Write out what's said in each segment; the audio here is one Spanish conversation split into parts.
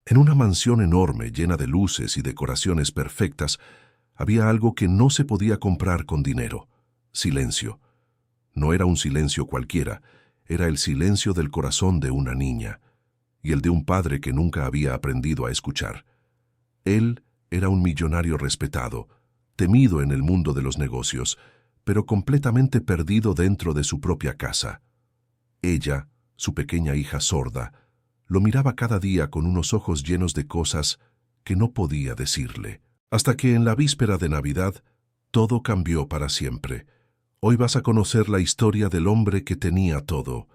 En una mansión enorme, llena de luces y decoraciones perfectas, había algo que no se podía comprar con dinero: silencio. No era un silencio cualquiera, era el silencio del corazón de una niña, y el de un padre que nunca había aprendido a escuchar. Él era un millonario respetado, temido en el mundo de los negocios, pero completamente perdido dentro de su propia casa. Ella, su pequeña hija sorda, lo miraba cada día con unos ojos llenos de cosas que no podía decirle. Hasta que en la víspera de Navidad, todo cambió para siempre. Hoy vas a conocer la historia del hombre que tenía todo,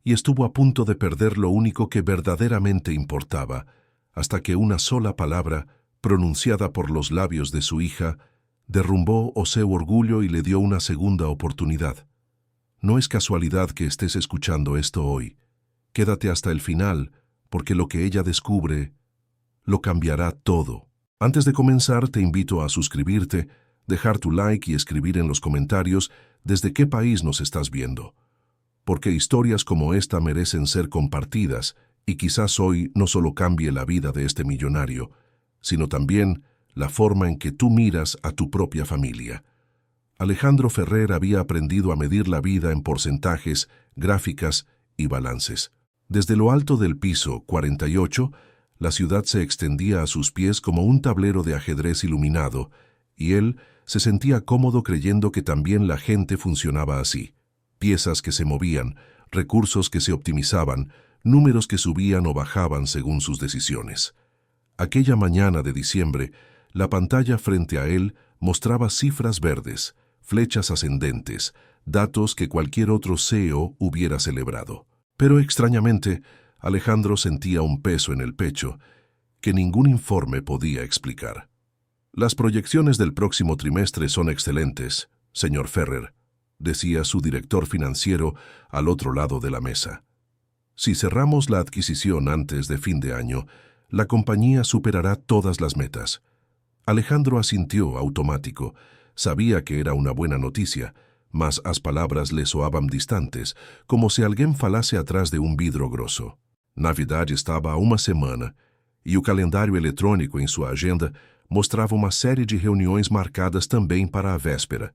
y estuvo a punto de perder lo único que verdaderamente importaba, hasta que una sola palabra, pronunciada por los labios de su hija, derrumbó su orgullo y le dio una segunda oportunidad. No es casualidad que estés escuchando esto hoy. Quédate hasta el final, porque lo que ella descubre lo cambiará todo. Antes de comenzar, te invito a suscribirte, dejar tu like y escribir en los comentarios desde qué país nos estás viendo. Porque historias como esta merecen ser compartidas, y quizás hoy no solo cambie la vida de este millonario, sino también la forma en que tú miras a tu propia familia. Alejandro Ferrer había aprendido a medir la vida en porcentajes, gráficas y balances. Desde lo alto del piso 48, la ciudad se extendía a sus pies como un tablero de ajedrez iluminado, y él se sentía cómodo creyendo que también la gente funcionaba así. Piezas que se movían, recursos que se optimizaban, números que subían o bajaban según sus decisiones. Aquella mañana de diciembre, la pantalla frente a él mostraba cifras verdes, flechas ascendentes, datos que cualquier otro CEO hubiera celebrado. Pero extrañamente, Alejandro sentía un peso en el pecho que ningún informe podía explicar. Las proyecciones del próximo trimestre son excelentes, señor Ferrer, decía su director financiero al otro lado de la mesa. Si cerramos la adquisición antes de fin de año, la compañía superará todas las metas. Alejandro asintió automático. Sabía que era una buena noticia, mas as palabras le soaban distantes, como si alguém falasse atrás de um vidro grosso. Navidad estava a uma semana, e o calendário eletrônico em sua agenda mostrava uma série de reuniões marcadas também para a véspera.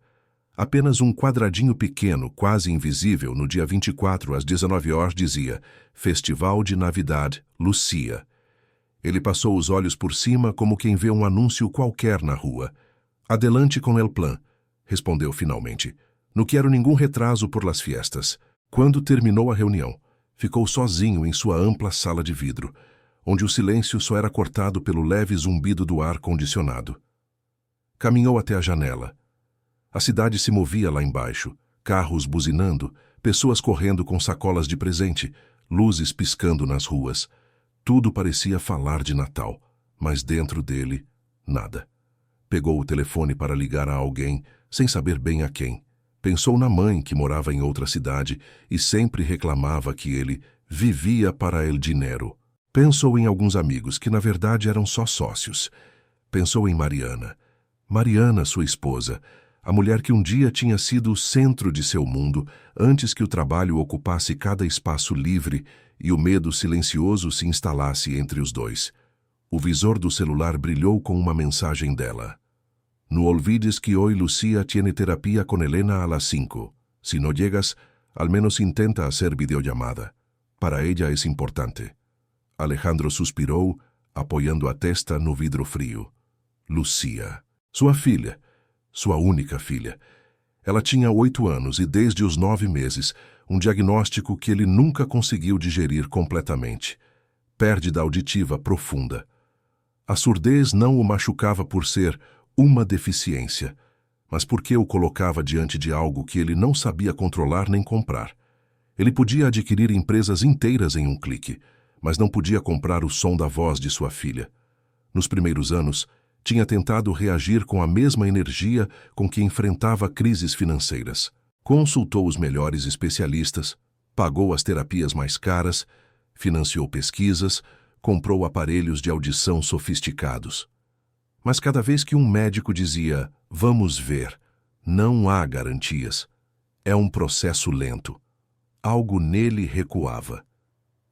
Apenas um quadradinho pequeno, quase invisível, no dia 24 às 19 horas dizia: Festival de Navidad, Lucia. Ele passou os olhos por cima como quem vê um anúncio qualquer na rua. Adelante com el plan, respondeu finalmente. Não quero nenhum retraso por las fiestas. Quando terminou a reunião, ficou sozinho em sua ampla sala de vidro, onde o silêncio só era cortado pelo leve zumbido do ar-condicionado. Caminhou até a janela. A cidade se movia lá embaixo, carros buzinando, pessoas correndo com sacolas de presente, luzes piscando nas ruas. Tudo parecia falar de Natal, mas dentro dele, nada. Pegou o telefone para ligar a alguém, sem saber bem a quem. Pensou na mãe, que morava em outra cidade e sempre reclamava que ele vivia para el dinheiro. Pensou em alguns amigos que na verdade eram só sócios. Pensou em Mariana. Mariana, sua esposa, a mulher que um dia tinha sido o centro de seu mundo antes que o trabalho ocupasse cada espaço livre e o medo silencioso se instalasse entre os dois. O visor do celular brilhou com uma mensagem dela. No olvides que hoy Lucía tiene terapia con Elena a las 5. Si no llegas, al menos intenta hacer videollamada. Para ella es importante. Alejandro suspirou, apoiando a testa no vidro frio. Lucía. Sua filha. Sua única filha. Ela tinha 8 anos e desde os 9 meses, um diagnóstico que ele nunca conseguiu digerir completamente. Perdida auditiva profunda. A surdez não o machucava por ser uma deficiência, mas porque o colocava diante de algo que ele não sabia controlar nem comprar. Ele podia adquirir empresas inteiras em um clique, mas não podia comprar o som da voz de sua filha. Nos primeiros anos, tinha tentado reagir com a mesma energia com que enfrentava crises financeiras. Consultou os melhores especialistas, pagou as terapias mais caras, financiou pesquisas, comprou aparelhos de audição sofisticados. Mas cada vez que um médico dizia, vamos ver, não há garantias. É um processo lento. Algo nele recuava.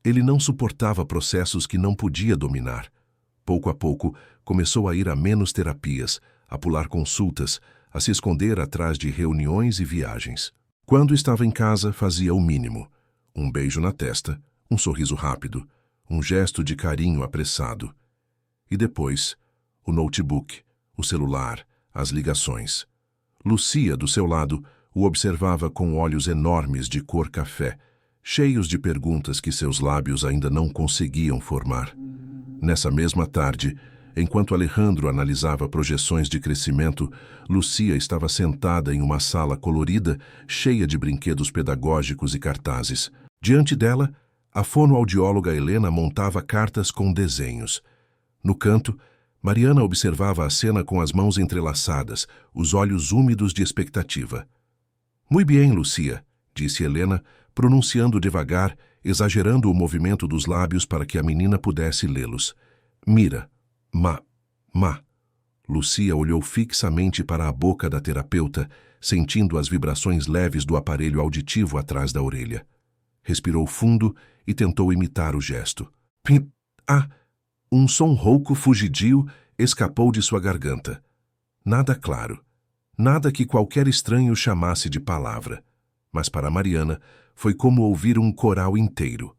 Ele não suportava processos que não podia dominar. Pouco a pouco, começou a ir a menos terapias, a pular consultas, a se esconder atrás de reuniões e viagens. Quando estava em casa, fazia o mínimo. Um beijo na testa, um sorriso rápido, um gesto de carinho apressado. E depois, o notebook, o celular, as ligações. Lucia, do seu lado, o observava com olhos enormes de cor café, cheios de perguntas que seus lábios ainda não conseguiam formar. Nessa mesma tarde, enquanto Alejandro analisava projeções de crescimento, Lucia estava sentada em uma sala colorida, cheia de brinquedos pedagógicos e cartazes. Diante dela, a fonoaudióloga Helena montava cartas com desenhos. No canto, Mariana observava a cena com as mãos entrelaçadas, os olhos úmidos de expectativa. «Muy bien, Lucia», disse Helena, pronunciando devagar, exagerando o movimento dos lábios para que a menina pudesse lê-los. «Mira, ma. Lucia olhou fixamente para a boca da terapeuta, sentindo as vibrações leves do aparelho auditivo atrás da orelha. Respirou fundo e tentou imitar o gesto. Um som rouco fugidio escapou de sua garganta. Nada claro, nada que qualquer estranho chamasse de palavra. Mas para Mariana foi como ouvir um coral inteiro.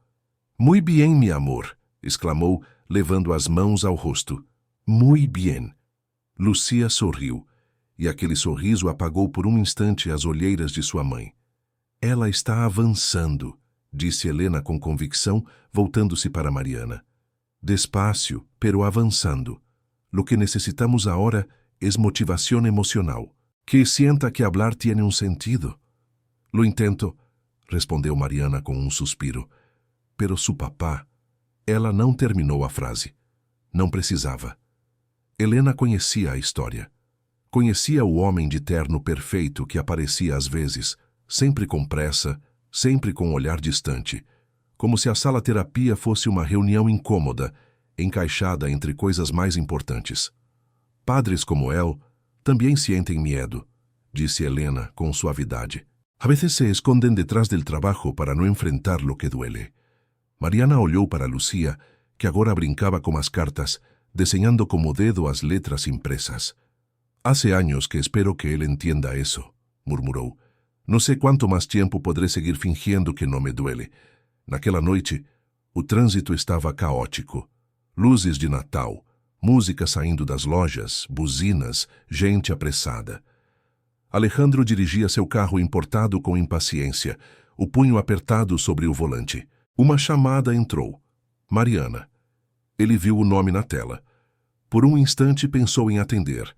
«Muy bien, mi amor», exclamou, levando as mãos ao rosto. «Muy bien». Lucia sorriu, e aquele sorriso apagou por um instante as olheiras de sua mãe. «Ela está avançando», disse Helena com convicção, voltando-se para Mariana. «Despacio, pero avanzando. Lo que necesitamos ahora es motivación emocional. Que sienta que hablar tiene un sentido». «Lo intento», respondeu Mariana com um suspiro. «Pero su papá». Ela não terminou a frase. Não precisava. Helena conhecia a história. Conhecia o homem de terno perfeito que aparecia às vezes, sempre com pressa, sempre com um olhar distante, como se a sala-terapia fosse uma reunião incômoda, encaixada entre coisas mais importantes. «Padres como él também sienten miedo», disse Helena com suavidade. «A veces se esconden detrás del trabajo para no enfrentar lo que duele». Mariana olhou para Lucia, que agora brincava com as cartas, desenhando como dedo as letras impresas. «Hace años que espero que él entienda eso», murmurou. «No sé cuánto más tiempo podré seguir fingiendo que no me duele». Naquela noite, o trânsito estava caótico. Luzes de Natal, música saindo das lojas, buzinas, gente apressada. Alejandro dirigia seu carro importado com impaciência, o punho apertado sobre o volante. Uma chamada entrou. Mariana. Ele viu o nome na tela. Por um instante pensou em atender.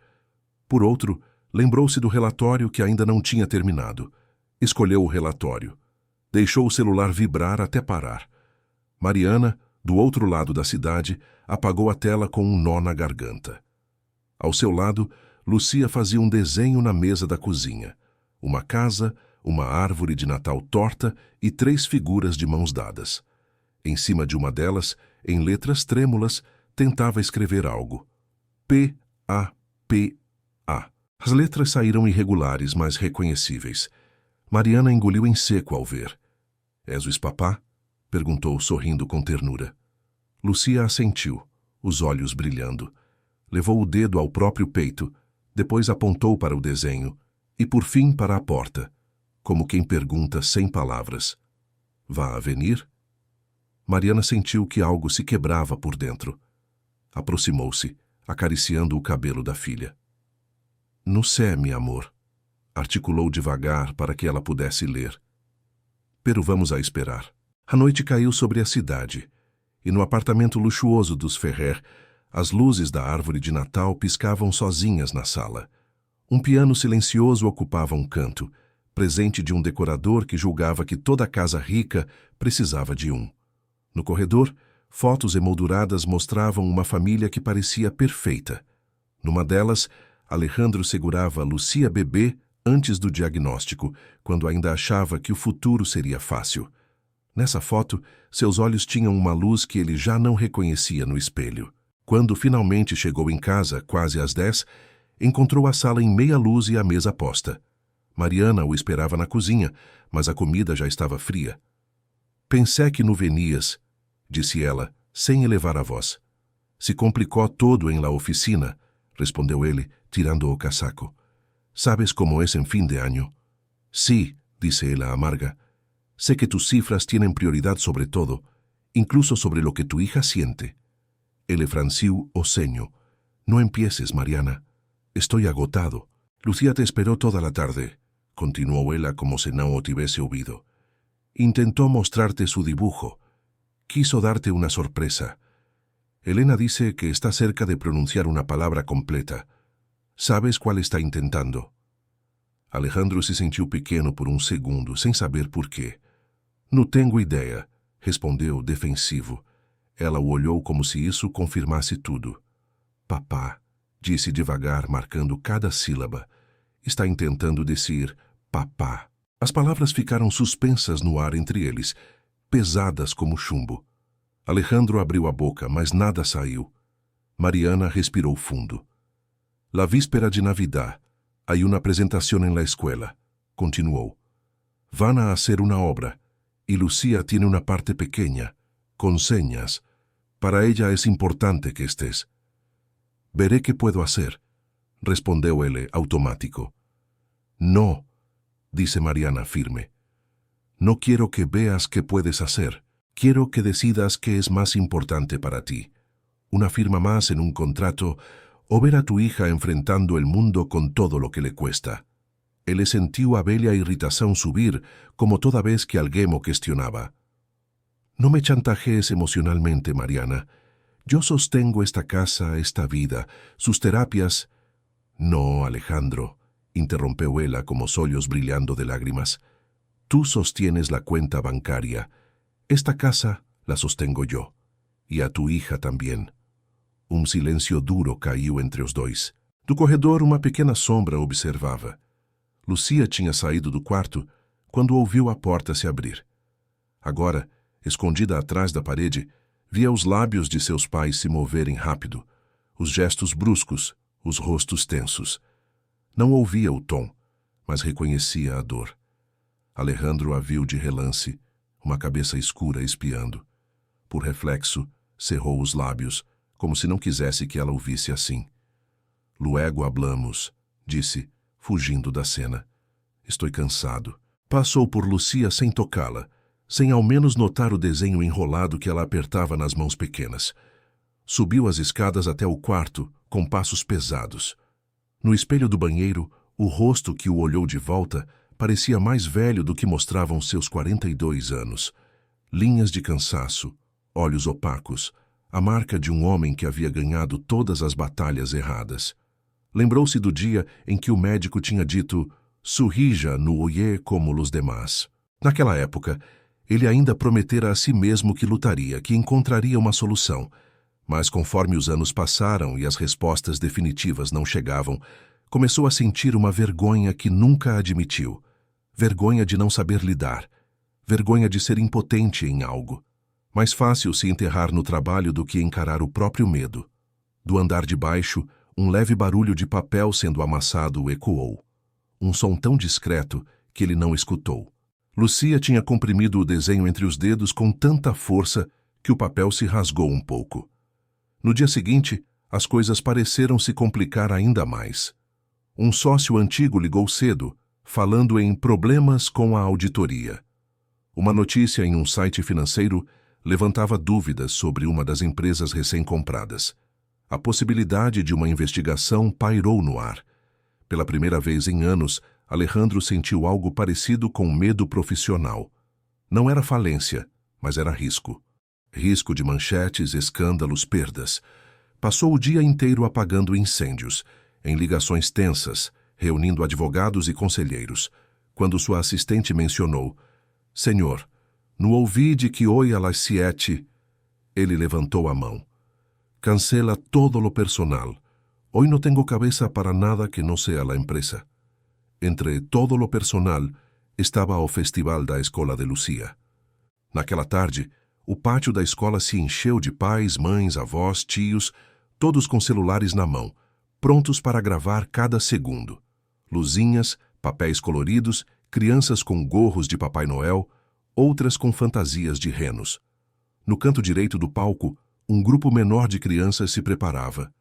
Por outro, lembrou-se do relatório que ainda não tinha terminado. Escolheu o relatório. Deixou o celular vibrar até parar. Mariana, do outro lado da cidade, apagou a tela com um nó na garganta. Ao seu lado, Lucia fazia um desenho na mesa da cozinha. Uma casa, uma árvore de Natal torta e 3 figuras de mãos dadas. Em cima de uma delas, em letras trêmulas, tentava escrever algo. P-A-P-A. As letras saíram irregulares, mas reconhecíveis. Mariana engoliu em seco ao ver. «És o papá?» perguntou, sorrindo com ternura. Lucia assentiu, os olhos brilhando. Levou o dedo ao próprio peito, depois apontou para o desenho e, por fim, para a porta, como quem pergunta sem palavras. «Va a venir?» Mariana sentiu que algo se quebrava por dentro. Aproximou-se, acariciando o cabelo da filha. «No sé, mi amor», articulou devagar para que ela pudesse ler. «Pero vamos a esperar». A noite caiu sobre a cidade, e no apartamento luxuoso dos Ferrer, as luzes da árvore de Natal piscavam sozinhas na sala. Um piano silencioso ocupava um canto, presente de um decorador que julgava que toda casa rica precisava de um. No corredor, fotos emolduradas mostravam uma família que parecia perfeita. Numa delas, Alejandro segurava Lucia bebê antes do diagnóstico, quando ainda achava que o futuro seria fácil. Nessa foto, seus olhos tinham uma luz que ele já não reconhecia no espelho. Quando finalmente chegou em casa, quase às 10, encontrou a sala em meia luz e a mesa posta. Mariana o esperava na cozinha, mas a comida já estava fria. «Pensé que no venias», disse ela, sem elevar a voz. Se complicó todo en la oficina, respondeu ele, tirando o casaco. ¿Sabes cómo es en fin de año? Sí, dice ella amarga. Sé que tus cifras tienen prioridad sobre todo, incluso sobre lo que tu hija siente. Ele franziu o ceño. No empieces, Mariana. Estoy agotado. Lucía te esperó toda la tarde, continuó ella como si no hubiese oído. Intentó mostrarte su dibujo. Quiso darte una sorpresa. Elena dice que está cerca de pronunciar una palabra completa. ¿Sabes cuál está intentando? Alejandro se sentiu pequeno por um segundo, sem saber por quê. Não tenho ideia, respondeu defensivo. Ela o olhou como se isso confirmasse tudo. Papá, disse devagar, marcando cada sílaba. Está intentando dizer papá. As palavras ficaram suspensas no ar entre eles, pesadas como chumbo. Alejandro abriu a boca, mas nada saiu. Mariana respirou fundo. La víspera de Navidad, hay una presentación en la escuela, continuó. Van a hacer una obra, y Lucía tiene una parte pequeña, con señas. Para ella es importante que estés. Veré qué puedo hacer, respondió él automático. No, dice Mariana firme. No quiero que veas qué puedes hacer. Quiero que decidas qué es más importante para ti. Una firma más en un contrato o ver a tu hija enfrentando el mundo con todo lo que le cuesta. Ele sentiu a bella irritación subir como toda vez que alguien o cuestionaba. No me chantajees emocionalmente, Mariana. Yo sostengo esta casa, esta vida, sus terapias. No, Alejandro, interrompió ella como sollos brillando de lágrimas. Tú sostienes la cuenta bancaria. Esta casa la sostengo yo, y a tu hija también. Um silêncio duro caiu entre os dois. Do corredor, uma pequena sombra observava. Lucía tinha saído do quarto quando ouviu a porta se abrir. Agora, escondida atrás da parede, via os lábios de seus pais se moverem rápido, os gestos bruscos, os rostos tensos. Não ouvia o tom, mas reconhecia a dor. Alejandro a viu de relance, uma cabeça escura espiando. Por reflexo, cerrou os lábios, como se não quisesse que ela o visse assim. Luego hablamos, disse, fugindo da cena. Estou cansado. Passou por Lucía sem tocá-la, sem ao menos notar o desenho enrolado que ela apertava nas mãos pequenas. Subiu as escadas até o quarto, com passos pesados. No espelho do banheiro, o rosto que o olhou de volta parecia mais velho do que mostravam seus 42 anos. Linhas de cansaço, olhos opacos, a marca de um homem que havia ganhado todas as batalhas erradas. Lembrou-se do dia em que o médico tinha dito «Surrija no oye como los demás». Naquela época, ele ainda prometera a si mesmo que lutaria, que encontraria uma solução. Mas conforme os anos passaram e as respostas definitivas não chegavam, começou a sentir uma vergonha que nunca admitiu. Vergonha de não saber lidar. Vergonha de ser impotente em algo. Mais fácil se enterrar no trabalho do que encarar o próprio medo. Do andar de baixo, um leve barulho de papel sendo amassado ecoou. Um som tão discreto que ele não escutou. Lucía tinha comprimido o desenho entre os dedos com tanta força que o papel se rasgou um pouco. No dia seguinte, as coisas pareceram se complicar ainda mais. Um sócio antigo ligou cedo, falando em problemas com a auditoria. Uma notícia em um site financeiro levantava dúvidas sobre uma das empresas recém-compradas. A possibilidade de uma investigação pairou no ar. Pela primeira vez em anos, Alejandro sentiu algo parecido com medo profissional. Não era falência, mas era risco. Risco de manchetes, escândalos, perdas. Passou o dia inteiro apagando incêndios, em ligações tensas, reunindo advogados e conselheiros, quando sua assistente mencionou: «Senhor, no ouvi de que hoy a las 7...» Ele levantou a mão. «Cancela todo lo personal. Hoy no tengo cabeza para nada que no sea la empresa». Entre todo lo personal estava o festival da escola de Lucía. Naquela tarde, o pátio da escola se encheu de pais, mães, avós, tios, todos com celulares na mão, prontos para gravar cada segundo. Luzinhas, papéis coloridos, crianças com gorros de Papai Noel, outras com fantasias de renos. No canto direito do palco, um grupo menor de crianças se preparava.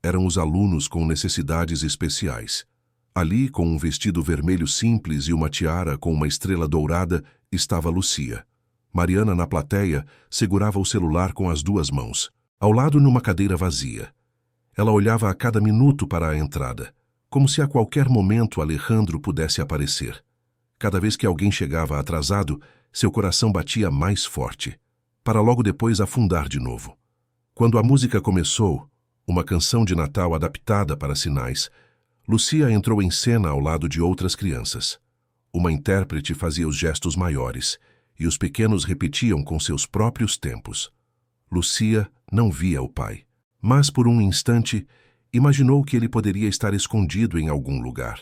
Eram os alunos com necessidades especiais. Ali, com um vestido vermelho simples e uma tiara com uma estrela dourada, estava Lucia. Mariana, na plateia, segurava o celular com as duas mãos. Ao lado, numa cadeira vazia. Ela olhava a cada minuto para a entrada, como se a qualquer momento Alejandro pudesse aparecer. Cada vez que alguém chegava atrasado, seu coração batia mais forte, para logo depois afundar de novo. Quando a música começou, uma canção de Natal adaptada para sinais, Lucia entrou em cena ao lado de outras crianças. Uma intérprete fazia os gestos maiores, e os pequenos repetiam com seus próprios tempos. Lucia não via o pai, mas por um instante imaginou que ele poderia estar escondido em algum lugar.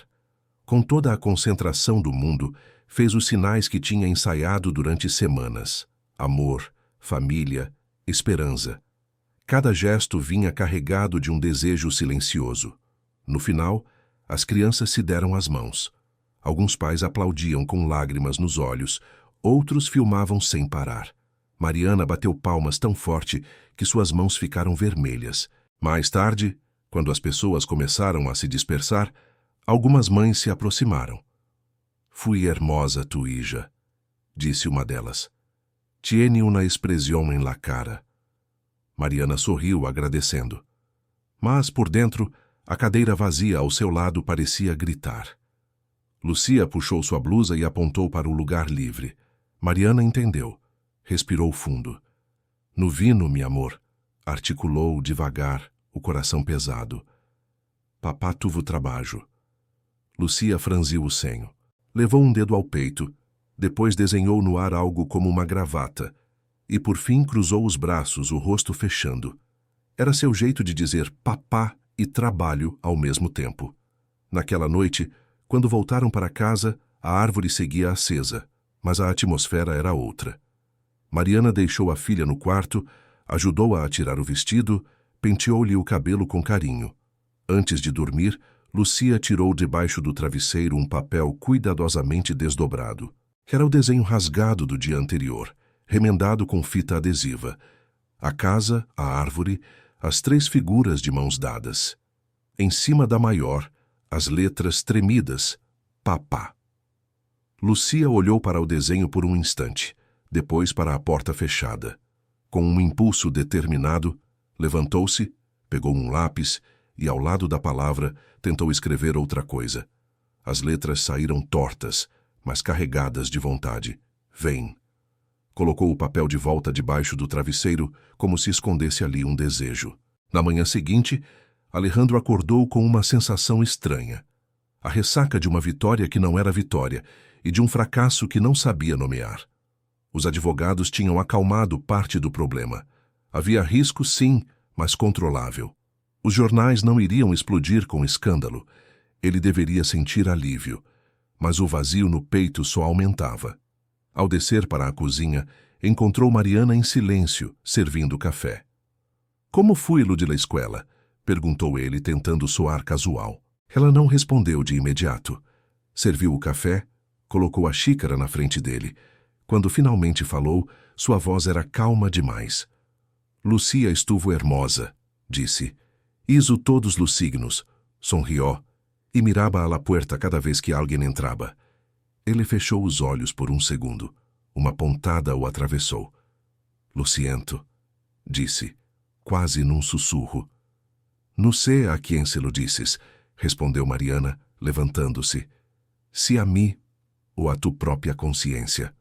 Com toda a concentração do mundo, fez os sinais que tinha ensaiado durante semanas: amor, família, esperança. Cada gesto vinha carregado de um desejo silencioso. No final, as crianças se deram as mãos. Alguns pais aplaudiam com lágrimas nos olhos, outros filmavam sem parar. Mariana bateu palmas tão forte que suas mãos ficaram vermelhas. Mais tarde, quando as pessoas começaram a se dispersar, algumas mães se aproximaram. «Fui hermosa tu hija», disse uma delas. «Tiene una expresión en la cara». Mariana sorriu, agradecendo. Mas, por dentro, a cadeira vazia ao seu lado parecia gritar. Lucia puxou sua blusa e apontou para o lugar livre. Mariana entendeu. Respirou fundo. «No vino, mi amor», articulou devagar, o coração pesado. «Papá tuvo trabalho». Lucia franziu o senho. Levou um dedo ao peito, depois desenhou no ar algo como uma gravata, e por fim cruzou os braços, o rosto fechando. Era seu jeito de dizer papá e trabalho ao mesmo tempo. Naquela noite, quando voltaram para casa, a árvore seguia acesa, mas a atmosfera era outra. Mariana deixou a filha no quarto, ajudou-a a tirar o vestido, penteou-lhe o cabelo com carinho. Antes de dormir, Lucia tirou debaixo do travesseiro um papel cuidadosamente desdobrado. Era o desenho rasgado do dia anterior, remendado com fita adesiva. A casa, a árvore, as 3 figuras de mãos dadas. Em cima da maior, as letras tremidas, papá. Lucia olhou para o desenho por um instante, depois para a porta fechada. Com um impulso determinado, levantou-se, pegou um lápis e, ao lado da palavra, tentou escrever outra coisa. As letras saíram tortas, mas carregadas de vontade. Vem. Colocou o papel de volta debaixo do travesseiro, como se escondesse ali um desejo. Na manhã seguinte, Alejandro acordou com uma sensação estranha. A ressaca de uma vitória que não era vitória e de um fracasso que não sabia nomear. Os advogados tinham acalmado parte do problema. Havia risco, sim, mas controlável. Os jornais não iriam explodir com escândalo. Ele deveria sentir alívio, mas o vazio no peito só aumentava. Ao descer para a cozinha, encontrou Mariana em silêncio, servindo café. «Como fui, lo de la escuela?» perguntou ele, tentando soar casual. Ela não respondeu de imediato. Serviu o café, colocou a xícara na frente dele. Quando finalmente falou, sua voz era calma demais. «Lucia estuvo hermosa», disse. «Hizo todos los signos», sonrió, e miraba a la puerta cada vez que alguém entrava. Ele fechou os olhos por um segundo. Uma pontada o atravessou. «Lo siento», disse, quase num sussurro. «No sé a quien se lo dices», respondeu Mariana, levantando-se. «Se a mim ou a tu própria consciência».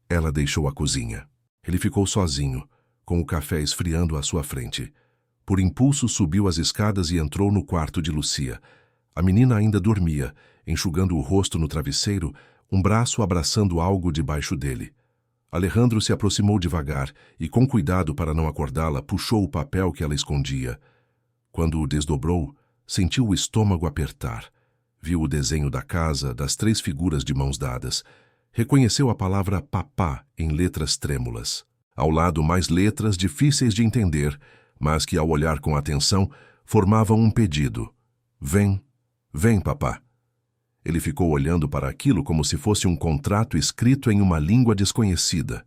Ela deixou a cozinha. Ele ficou sozinho, com o café esfriando à sua frente. Por impulso subiu as escadas e entrou no quarto de Lucia. A menina ainda dormia, enxugando o rosto no travesseiro, um braço abraçando algo debaixo dele. Alejandro se aproximou devagar e, com cuidado para não acordá-la, puxou o papel que ela escondia. Quando o desdobrou, sentiu o estômago apertar. Viu o desenho da casa, das 3 figuras de mãos dadas. Reconheceu a palavra papá em letras trêmulas. Ao lado, mais letras difíceis de entender, mas que, ao olhar com atenção, formavam um pedido. «Vem, vem, papá». Ele ficou olhando para aquilo como se fosse um contrato escrito em uma língua desconhecida.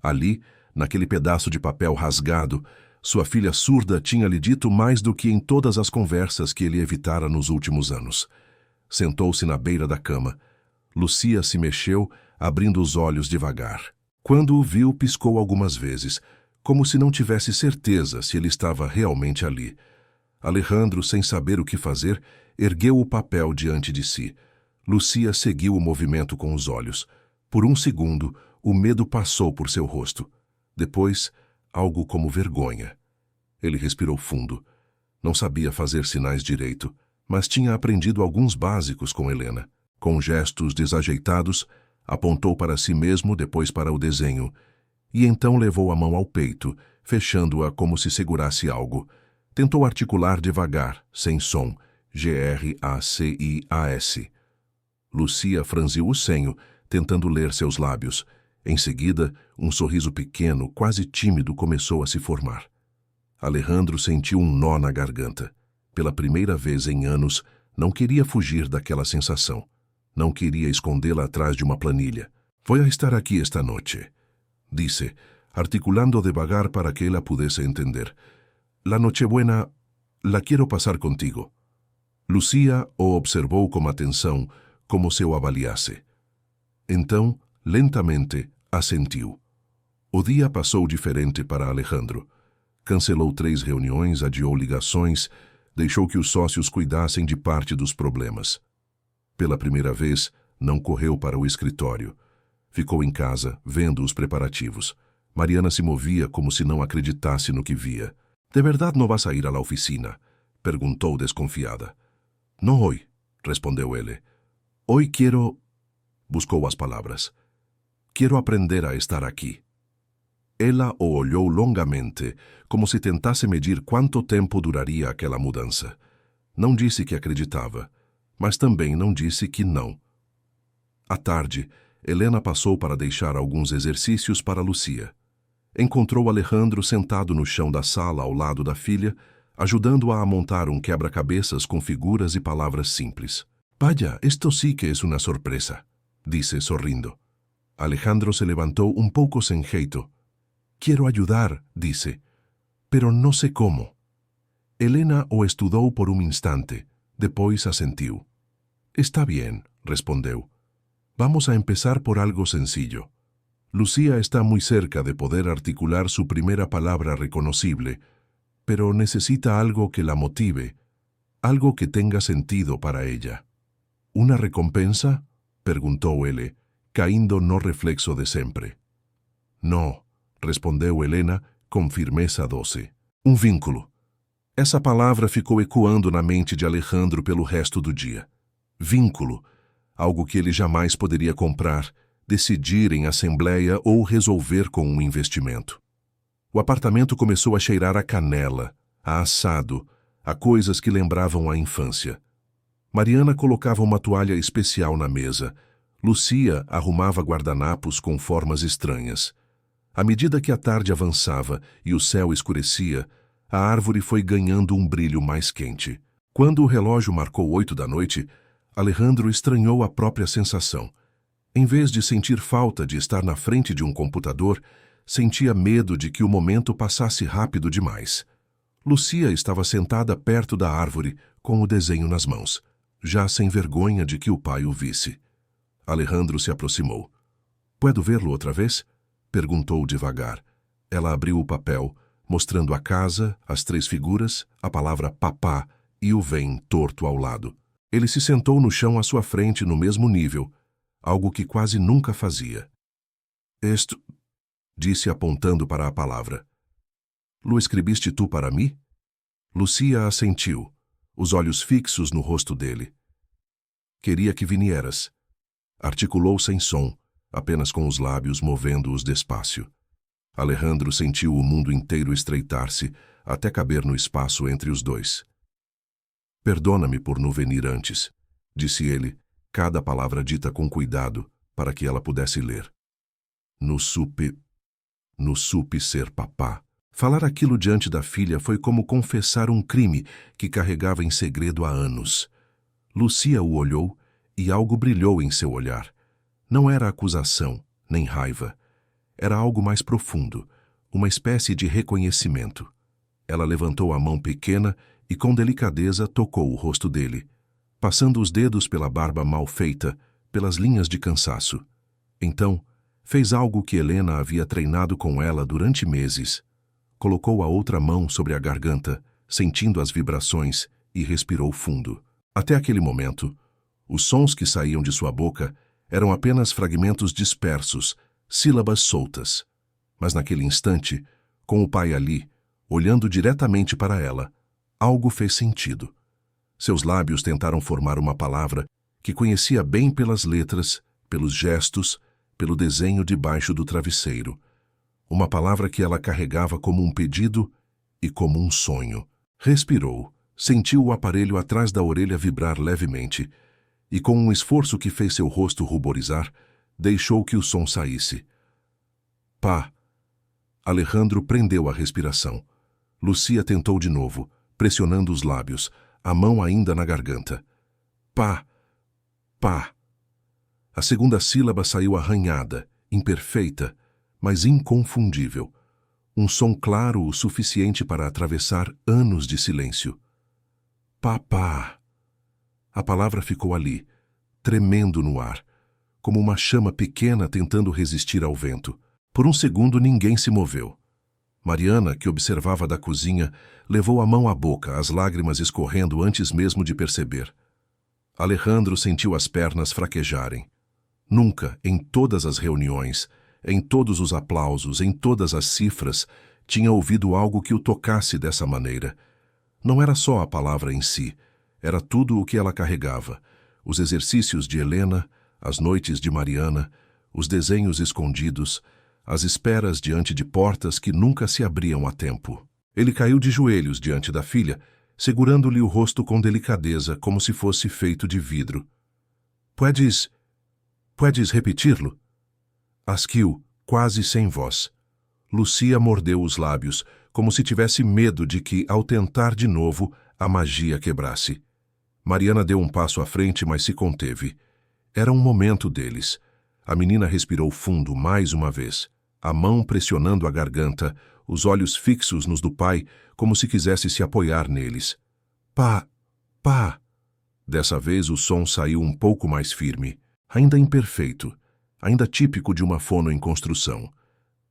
Ali, Naquele pedaço de papel rasgado, sua filha surda tinha lhe dito mais do que em todas as conversas que ele evitara nos últimos anos. Sentou-se na beira da cama. Lucia se mexeu, abrindo os olhos devagar. Quando o viu, piscou algumas vezes, como se não tivesse certeza se ele estava realmente ali. Alejandro, sem saber o que fazer, ergueu o papel diante de si. Lucia seguiu o movimento com os olhos. Por um segundo, o medo passou por seu rosto. Depois, algo como vergonha. Ele respirou fundo. Não sabia fazer sinais direito, mas tinha aprendido alguns básicos com Helena. Com gestos desajeitados, apontou para si mesmo, depois para o desenho, e então levou a mão ao peito, fechando-a como se segurasse algo. Tentou articular devagar, sem som, Gracias. Lucia franziu o senho, tentando ler seus lábios. Em seguida, um sorriso pequeno, quase tímido, começou a se formar. Alejandro sentiu um nó na garganta. Pela primeira vez em anos, não queria fugir daquela sensação. Não queria escondê-la atrás de uma planilha. «Voy a estar aqui esta noite», disse, articulando devagar para que ela pudesse entender. «La Nochebuena la quiero pasar contigo». Lucia o observou com atenção, como se o avaliasse. Então, lentamente, assentiu. O dia passou diferente para Alejandro. Cancelou 3 reuniões, adiou ligações, deixou que os sócios cuidassem de parte dos problemas. Pela primeira vez, não correu para o escritório. Ficou em casa, vendo os preparativos. Mariana se movia como se não acreditasse no que via. «De verdade não vas a ir à oficina?» perguntou desconfiada. «Não hoy», respondeu ele. «Hoy quiero...» buscou as palavras. «Quiero aprender a estar aqui». Ela o olhou longamente, como se tentasse medir quanto tempo duraria aquela mudança. Não disse que acreditava, mas também não disse que não. À tarde, Helena passou para deixar alguns exercícios para Lucia. Encontrou Alejandro sentado no chão da sala ao lado da filha, ajudando-a a montar um quebra-cabeças com figuras e palavras simples. «Vaya, esto sí que es una sorpresa», disse sorrindo. Alejandro se levantou um pouco sem jeito. «Quiero ayudar», disse, «pero no sé cómo». Helena o estudou por um instante, depois assentiu. «Está bien», respondeu. «Vamos a empezar por algo sencillo. Lucía está muy cerca de poder articular su primera palabra reconocible, pero necesita algo que la motive, algo que tenga sentido para ella». «¿Una recompensa?» perguntou ele, caindo no reflexo de sempre. «No», respondeu Helena com firmeza doce. «Um vínculo». Essa palavra ficou ecoando na mente de Alejandro pelo resto do dia. Vínculo, algo que ele jamais poderia comprar, decidir em assembleia ou resolver com um investimento. O apartamento começou a cheirar a canela, a assado, a coisas que lembravam a infância. Mariana colocava uma toalha especial na mesa. Lucia arrumava guardanapos com formas estranhas. À medida que a tarde avançava e o céu escurecia, a árvore foi ganhando um brilho mais quente. Quando o relógio marcou 8 da noite, Alejandro estranhou a própria sensação. Em vez de sentir falta de estar na frente de um computador, sentia medo de que o momento passasse rápido demais. Lucia estava sentada perto da árvore, com o desenho nas mãos, já sem vergonha de que o pai o visse. Alejandro se aproximou. «Puedo verlo outra vez?» perguntou devagar. Ela abriu o papel, mostrando a casa, as 3 figuras, a palavra papá e o vem torto ao lado. Ele se sentou no chão à sua frente no mesmo nível, algo que quase nunca fazia. «Esto», disse apontando para a palavra. «Lo escreviste tu para mim?» Lucia assentiu, os olhos fixos no rosto dele. «Queria que vinieras». Articulou sem som, apenas com os lábios movendo-os despacio. Alejandro sentiu o mundo inteiro estreitar-se, até caber no espaço entre os dois. «Perdona-me por não venir antes», disse ele, cada palavra dita com cuidado, para que ela pudesse ler. No supe ser papá. Falar aquilo diante da filha foi como confessar um crime que carregava em segredo há anos. Lucia o olhou e algo brilhou em seu olhar. Não era acusação, nem raiva. Era algo mais profundo, uma espécie de reconhecimento. Ela levantou a mão pequena e com delicadeza tocou o rosto dele, passando os dedos pela barba mal feita, pelas linhas de cansaço. Então, fez algo que Helena havia treinado com ela durante meses. Colocou a outra mão sobre a garganta, sentindo as vibrações, e respirou fundo. Até aquele momento, os sons que saíam de sua boca eram apenas fragmentos dispersos, sílabas soltas. Mas naquele instante, com o pai ali, olhando diretamente para ela, algo fez sentido. Seus lábios tentaram formar uma palavra que conhecia bem pelas letras, pelos gestos, pelo desenho debaixo do travesseiro. Uma palavra que ela carregava como um pedido e como um sonho. Respirou, sentiu o aparelho atrás da orelha vibrar levemente e, com um esforço que fez seu rosto ruborizar, deixou que o som saísse. Pá! Alejandro prendeu a respiração. Lucia tentou de novo, pressionando os lábios, a mão ainda na garganta. Pá! Pá! A segunda sílaba saiu arranhada, imperfeita, mas inconfundível. Um som claro o suficiente para atravessar anos de silêncio. Papá! A palavra ficou ali, tremendo no ar, como uma chama pequena tentando resistir ao vento. Por um segundo ninguém se moveu. Mariana, que observava da cozinha, levou a mão à boca, as lágrimas escorrendo antes mesmo de perceber. Alejandro sentiu as pernas fraquejarem. Nunca, em todas as reuniões, em todos os aplausos, em todas as cifras, tinha ouvido algo que o tocasse dessa maneira. Não era só a palavra em si, era tudo o que ela carregava. Os exercícios de Helena, as noites de Mariana, os desenhos escondidos, as esperas diante de portas que nunca se abriam a tempo. Ele caiu de joelhos diante da filha, segurando-lhe o rosto com delicadeza, como se fosse feito de vidro. Puedes repetir-lo? Asquiu, quase sem voz. Lucia mordeu os lábios, como se tivesse medo de que, ao tentar de novo, a magia quebrasse. Mariana deu um passo à frente, mas se conteve. Era um momento deles. A menina respirou fundo mais uma vez, a mão pressionando a garganta, os olhos fixos nos do pai, como se quisesse se apoiar neles. Pá! Pá! Dessa vez o som saiu um pouco mais firme, ainda imperfeito, ainda típico de uma fono em construção.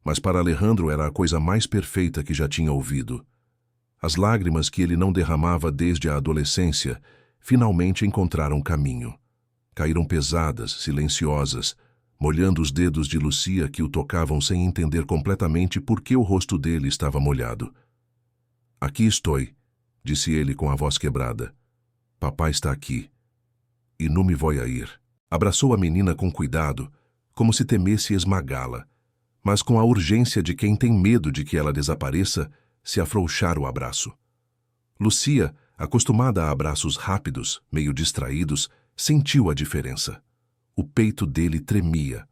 Mas para Alejandro era a coisa mais perfeita que já tinha ouvido. As lágrimas que ele não derramava desde a adolescência finalmente encontraram caminho. Caíram pesadas, silenciosas, molhando os dedos de Lucia que o tocavam sem entender completamente por que o rosto dele estava molhado. Aqui estou, disse ele com a voz quebrada. Papai está aqui. E não me vou a ir. Abraçou a menina com cuidado, como se temesse esmagá-la, mas com a urgência de quem tem medo de que ela desapareça, se afrouxar o abraço. Lucia, acostumada a abraços rápidos, meio distraídos, sentiu a diferença. O peito dele tremia.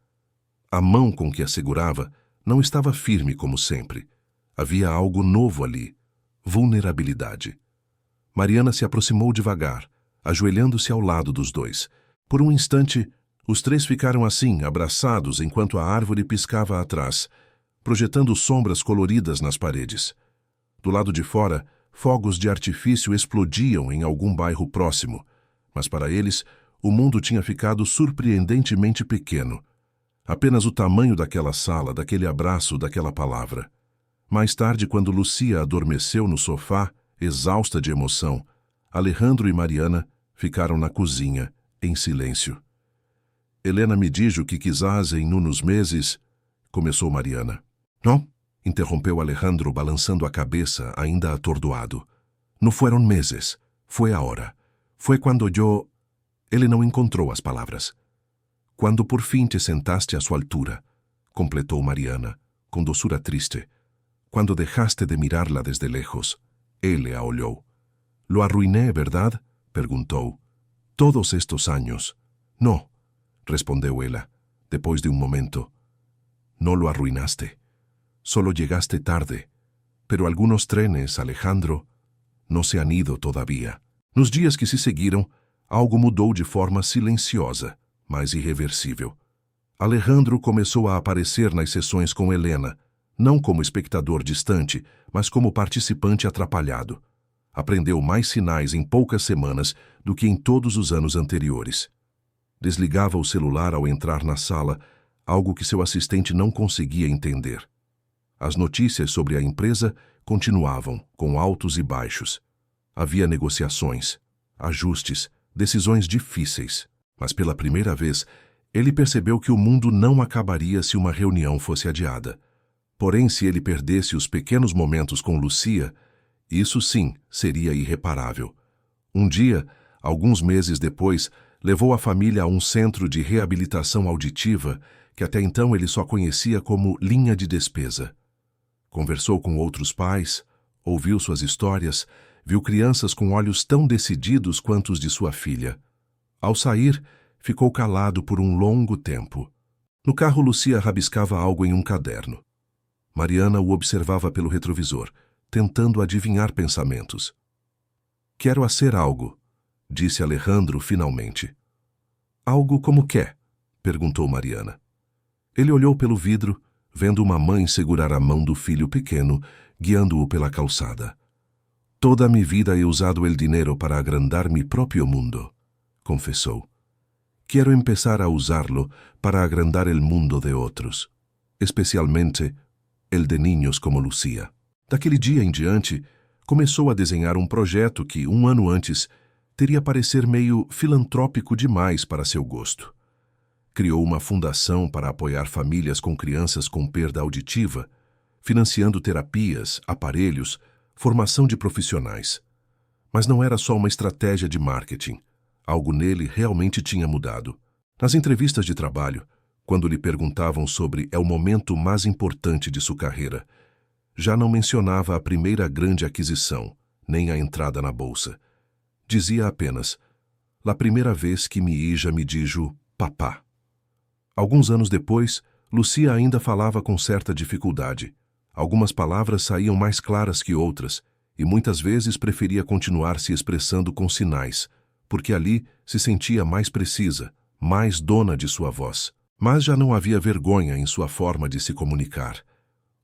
A mão com que a segurava não estava firme como sempre. Havia algo novo ali. Vulnerabilidade. Mariana se aproximou devagar, ajoelhando-se ao lado dos dois. Por um instante, os três ficaram assim, abraçados, enquanto a árvore piscava atrás, projetando sombras coloridas nas paredes. Do lado de fora, fogos de artifício explodiam em algum bairro próximo, mas para eles, o mundo tinha ficado surpreendentemente pequeno. Apenas o tamanho daquela sala, daquele abraço, daquela palavra. Mais tarde, quando Lucia adormeceu no sofá, exausta de emoção, Alejandro e Mariana ficaram na cozinha, em silêncio. Helena me dijo que quizás em unos meses... Começou Mariana. Não? Interrompeu Alejandro, balançando a cabeça, ainda atordoado. Não foram meses, foi a hora. Foi quando eu... Ele não encontrou as palavras. Quando por fim te sentaste à sua altura, completou Mariana, com doçura triste. Quando dejaste de mirá-la desde lejos, ele a olhou. Lo arruiné, ¿verdad? Perguntou. Todos estos años. No, respondeu ela, depois de um momento. No lo arruinaste. Solo llegaste tarde. Pero algunos trenes, Alejandro, no se han ido todavía. Nos dias que se seguiram, algo mudou de forma silenciosa, mas irreversível. Alejandro começou a aparecer nas sessões com Helena, não como espectador distante, mas como participante atrapalhado. Aprendeu mais sinais em poucas semanas do que em todos os anos anteriores. Desligava o celular ao entrar na sala, algo que seu assistente não conseguia entender. As notícias sobre a empresa continuavam, com altos e baixos. Havia negociações, ajustes, decisões difíceis. Mas pela primeira vez, ele percebeu que o mundo não acabaria se uma reunião fosse adiada. Porém, se ele perdesse os pequenos momentos com Lucia, isso sim seria irreparável. Um dia, alguns meses depois, levou a família a um centro de reabilitação auditiva que até então ele só conhecia como linha de despesa. Conversou com outros pais, ouviu suas histórias, viu crianças com olhos tão decididos quanto os de sua filha. Ao sair, ficou calado por um longo tempo. No carro, Lucia rabiscava algo em um caderno. Mariana o observava pelo retrovisor, tentando adivinhar pensamentos. «Quero hacer algo», disse Alejandro finalmente. «Algo como quê?» perguntou Mariana. Ele olhou pelo vidro, vendo uma mãe segurar a mão do filho pequeno, guiando-o pela calçada. «Toda mi vida he usado el dinero para agrandar mi propio mundo», confessou. «Quiero empezar a usarlo para agrandar el mundo de otros, especialmente el de niños como Lucia». Daquele dia em diante, começou a desenhar um projeto que, um ano antes, teria parecer meio filantrópico demais para seu gosto. Criou uma fundação para apoiar famílias com crianças com perda auditiva, financiando terapias, aparelhos, formação de profissionais. Mas não era só uma estratégia de marketing. Algo nele realmente tinha mudado. Nas entrevistas de trabalho, quando lhe perguntavam sobre o momento mais importante de sua carreira, já não mencionava a primeira grande aquisição, nem a entrada na bolsa. Dizia apenas, «La primeira vez que mi hija me dijo papá». Alguns anos depois, Lucia ainda falava com certa dificuldade. Algumas palavras saíam mais claras que outras, e muitas vezes preferia continuar se expressando com sinais, porque ali se sentia mais precisa, mais dona de sua voz. Mas já não havia vergonha em sua forma de se comunicar.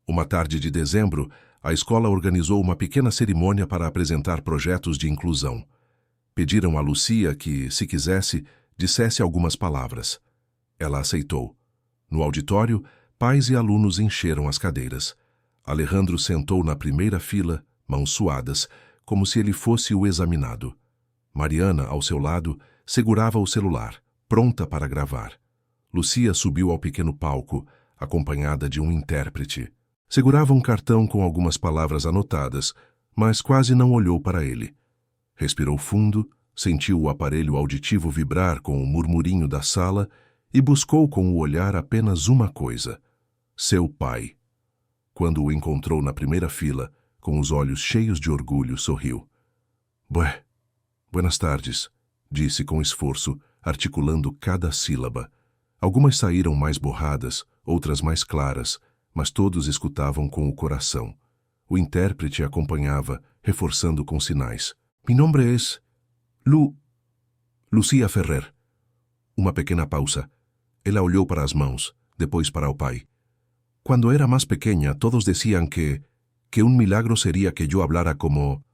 Uma tarde de dezembro, a escola organizou uma pequena cerimônia para apresentar projetos de inclusão. Pediram a Lucia que, se quisesse, dissesse algumas palavras. Ela aceitou. No auditório, pais e alunos encheram as cadeiras. Alejandro sentou na primeira fila, mãos suadas, como se ele fosse o examinado. Mariana, ao seu lado, segurava o celular, pronta para gravar. Lucia subiu ao pequeno palco, acompanhada de um intérprete. Segurava um cartão com algumas palavras anotadas, mas quase não olhou para ele. Respirou fundo, sentiu o aparelho auditivo vibrar com o murmurinho da sala e buscou com o olhar apenas uma coisa: seu pai. Quando o encontrou na primeira fila, com os olhos cheios de orgulho, sorriu. Buenas tardes, disse com esforço, articulando cada sílaba. Algumas saíram mais borradas, outras mais claras, mas todos escutavam com o coração. O intérprete acompanhava, reforçando com sinais. Mi nombre es Lucia Ferrer. Uma pequena pausa. Ela olhou para as mãos, depois para o pai. Quando era mais pequena, todos decían que un milagro sería que yo hablara como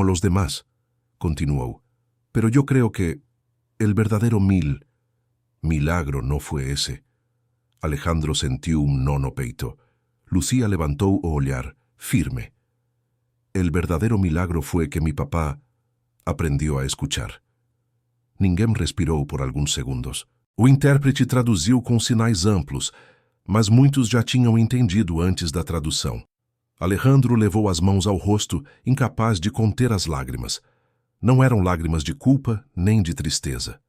los demás, continuó. Pero yo creo que el verdadero milagro no fue ese. Alejandro sentiu nó no peito. Lucia levantou o olhar, firme. El verdadero milagro fue que mi papá aprendió a escuchar. Ninguém respirou por alguns segundos. O intérprete traduziu com sinais amplos, mas muitos já tinham entendido antes da tradução. Alejandro levou as mãos ao rosto, incapaz de conter as lágrimas. Não eram lágrimas de culpa nem de tristeza.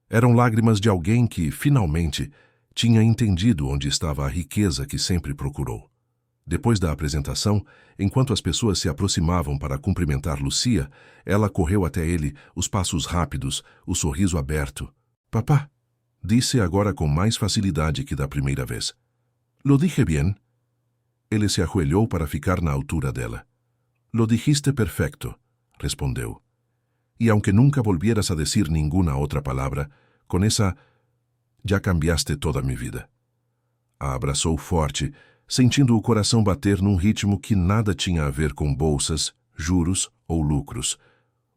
Eram lágrimas de alguém que, finalmente, tinha entendido onde estava a riqueza que sempre procurou. Depois da apresentação, enquanto as pessoas se aproximavam para cumprimentar Lucia, ela correu até ele, os passos rápidos, o sorriso aberto. «Papá», disse agora com mais facilidade que da primeira vez. «Lo dije bien?» Ele se ajoelhou para ficar na altura dela. «Lo dijiste perfecto», respondeu. «Y aunque nunca volvieras a decir ninguna otra palabra, con esa, ya cambiaste toda mi vida». A abraçou forte, sentindo o coração bater num ritmo que nada tinha a ver com bolsas, juros ou lucros.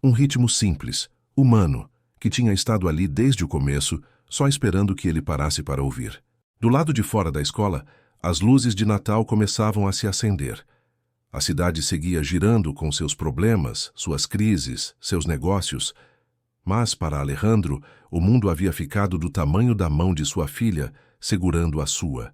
Um ritmo simples, humano, que tinha estado ali desde o começo, só esperando que ele parasse para ouvir. Do lado de fora da escola, as luzes de Natal começavam a se acender. A cidade seguia girando com seus problemas, suas crises, seus negócios. Mas, para Alejandro, o mundo havia ficado do tamanho da mão de sua filha, segurando a sua.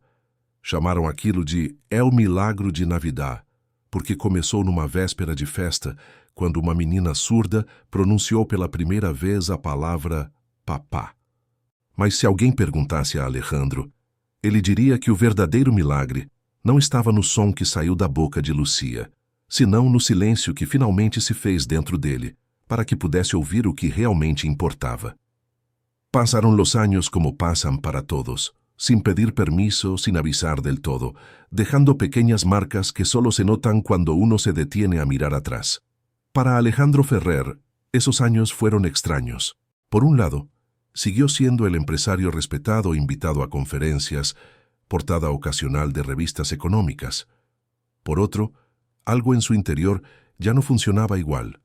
Chamaram aquilo de El Milagro de Navidad, porque começou numa véspera de festa, quando uma menina surda pronunciou pela primeira vez a palavra papá. Mas se alguém perguntasse a Alejandro, ele diria que o verdadeiro milagre não estava no som que saiu da boca de Lucia, senão no silêncio que finalmente se fez dentro dele, para que pudesse ouvir o que realmente importava. Pasaron los años como pasan para todos, sin pedir permiso, sin avisar del todo, dejando pequeñas marcas que solo se notan cuando uno se detiene a mirar atrás. Para Alejandro Ferrer, esos años fueron extraños. Por un lado, siguió siendo el empresario respetado invitado a conferencias, portada ocasional de revistas económicas. Por otro, algo en su interior ya no funcionaba igual,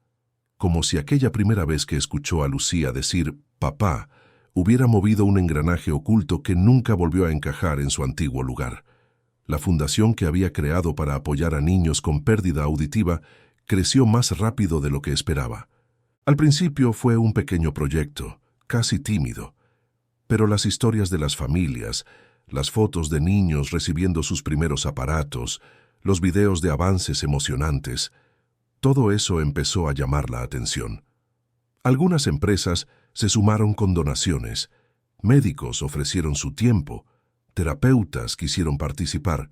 como si aquella primera vez que escuchó a Lucía decir «papá» hubiera movido un engranaje oculto que nunca volvió a encajar en su antiguo lugar. La fundación que había creado para apoyar a niños con pérdida auditiva creció más rápido de lo que esperaba. Al principio fue un pequeño proyecto, casi tímido, pero las historias de las familias, las fotos de niños recibiendo sus primeros aparatos, los videos de avances emocionantes, todo eso empezó a llamar la atención. Algunas empresas se sumaron con donaciones, médicos ofrecieron su tiempo, terapeutas quisieron participar.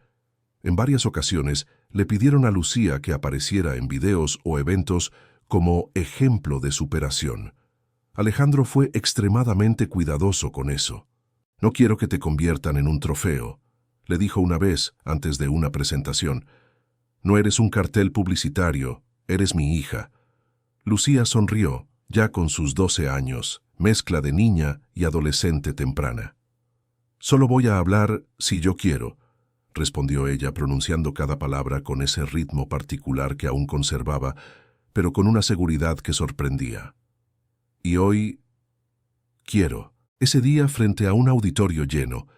En varias ocasiones le pidieron a Lucía que apareciera en videos o eventos como ejemplo de superación. Alejandro fue extremadamente cuidadoso con eso. «No quiero que te conviertan en un trofeo», le dijo una vez antes de una presentación. «No eres un cartel publicitario, eres mi hija». Lucía sonrió, ya con sus 12 años, mezcla de niña y adolescente temprana. «Solo voy a hablar si yo quiero», respondió ella pronunciando cada palabra con ese ritmo particular que aún conservaba, pero con una seguridad que sorprendía. «Y hoy quiero». Ese día, frente a un auditorio lleno,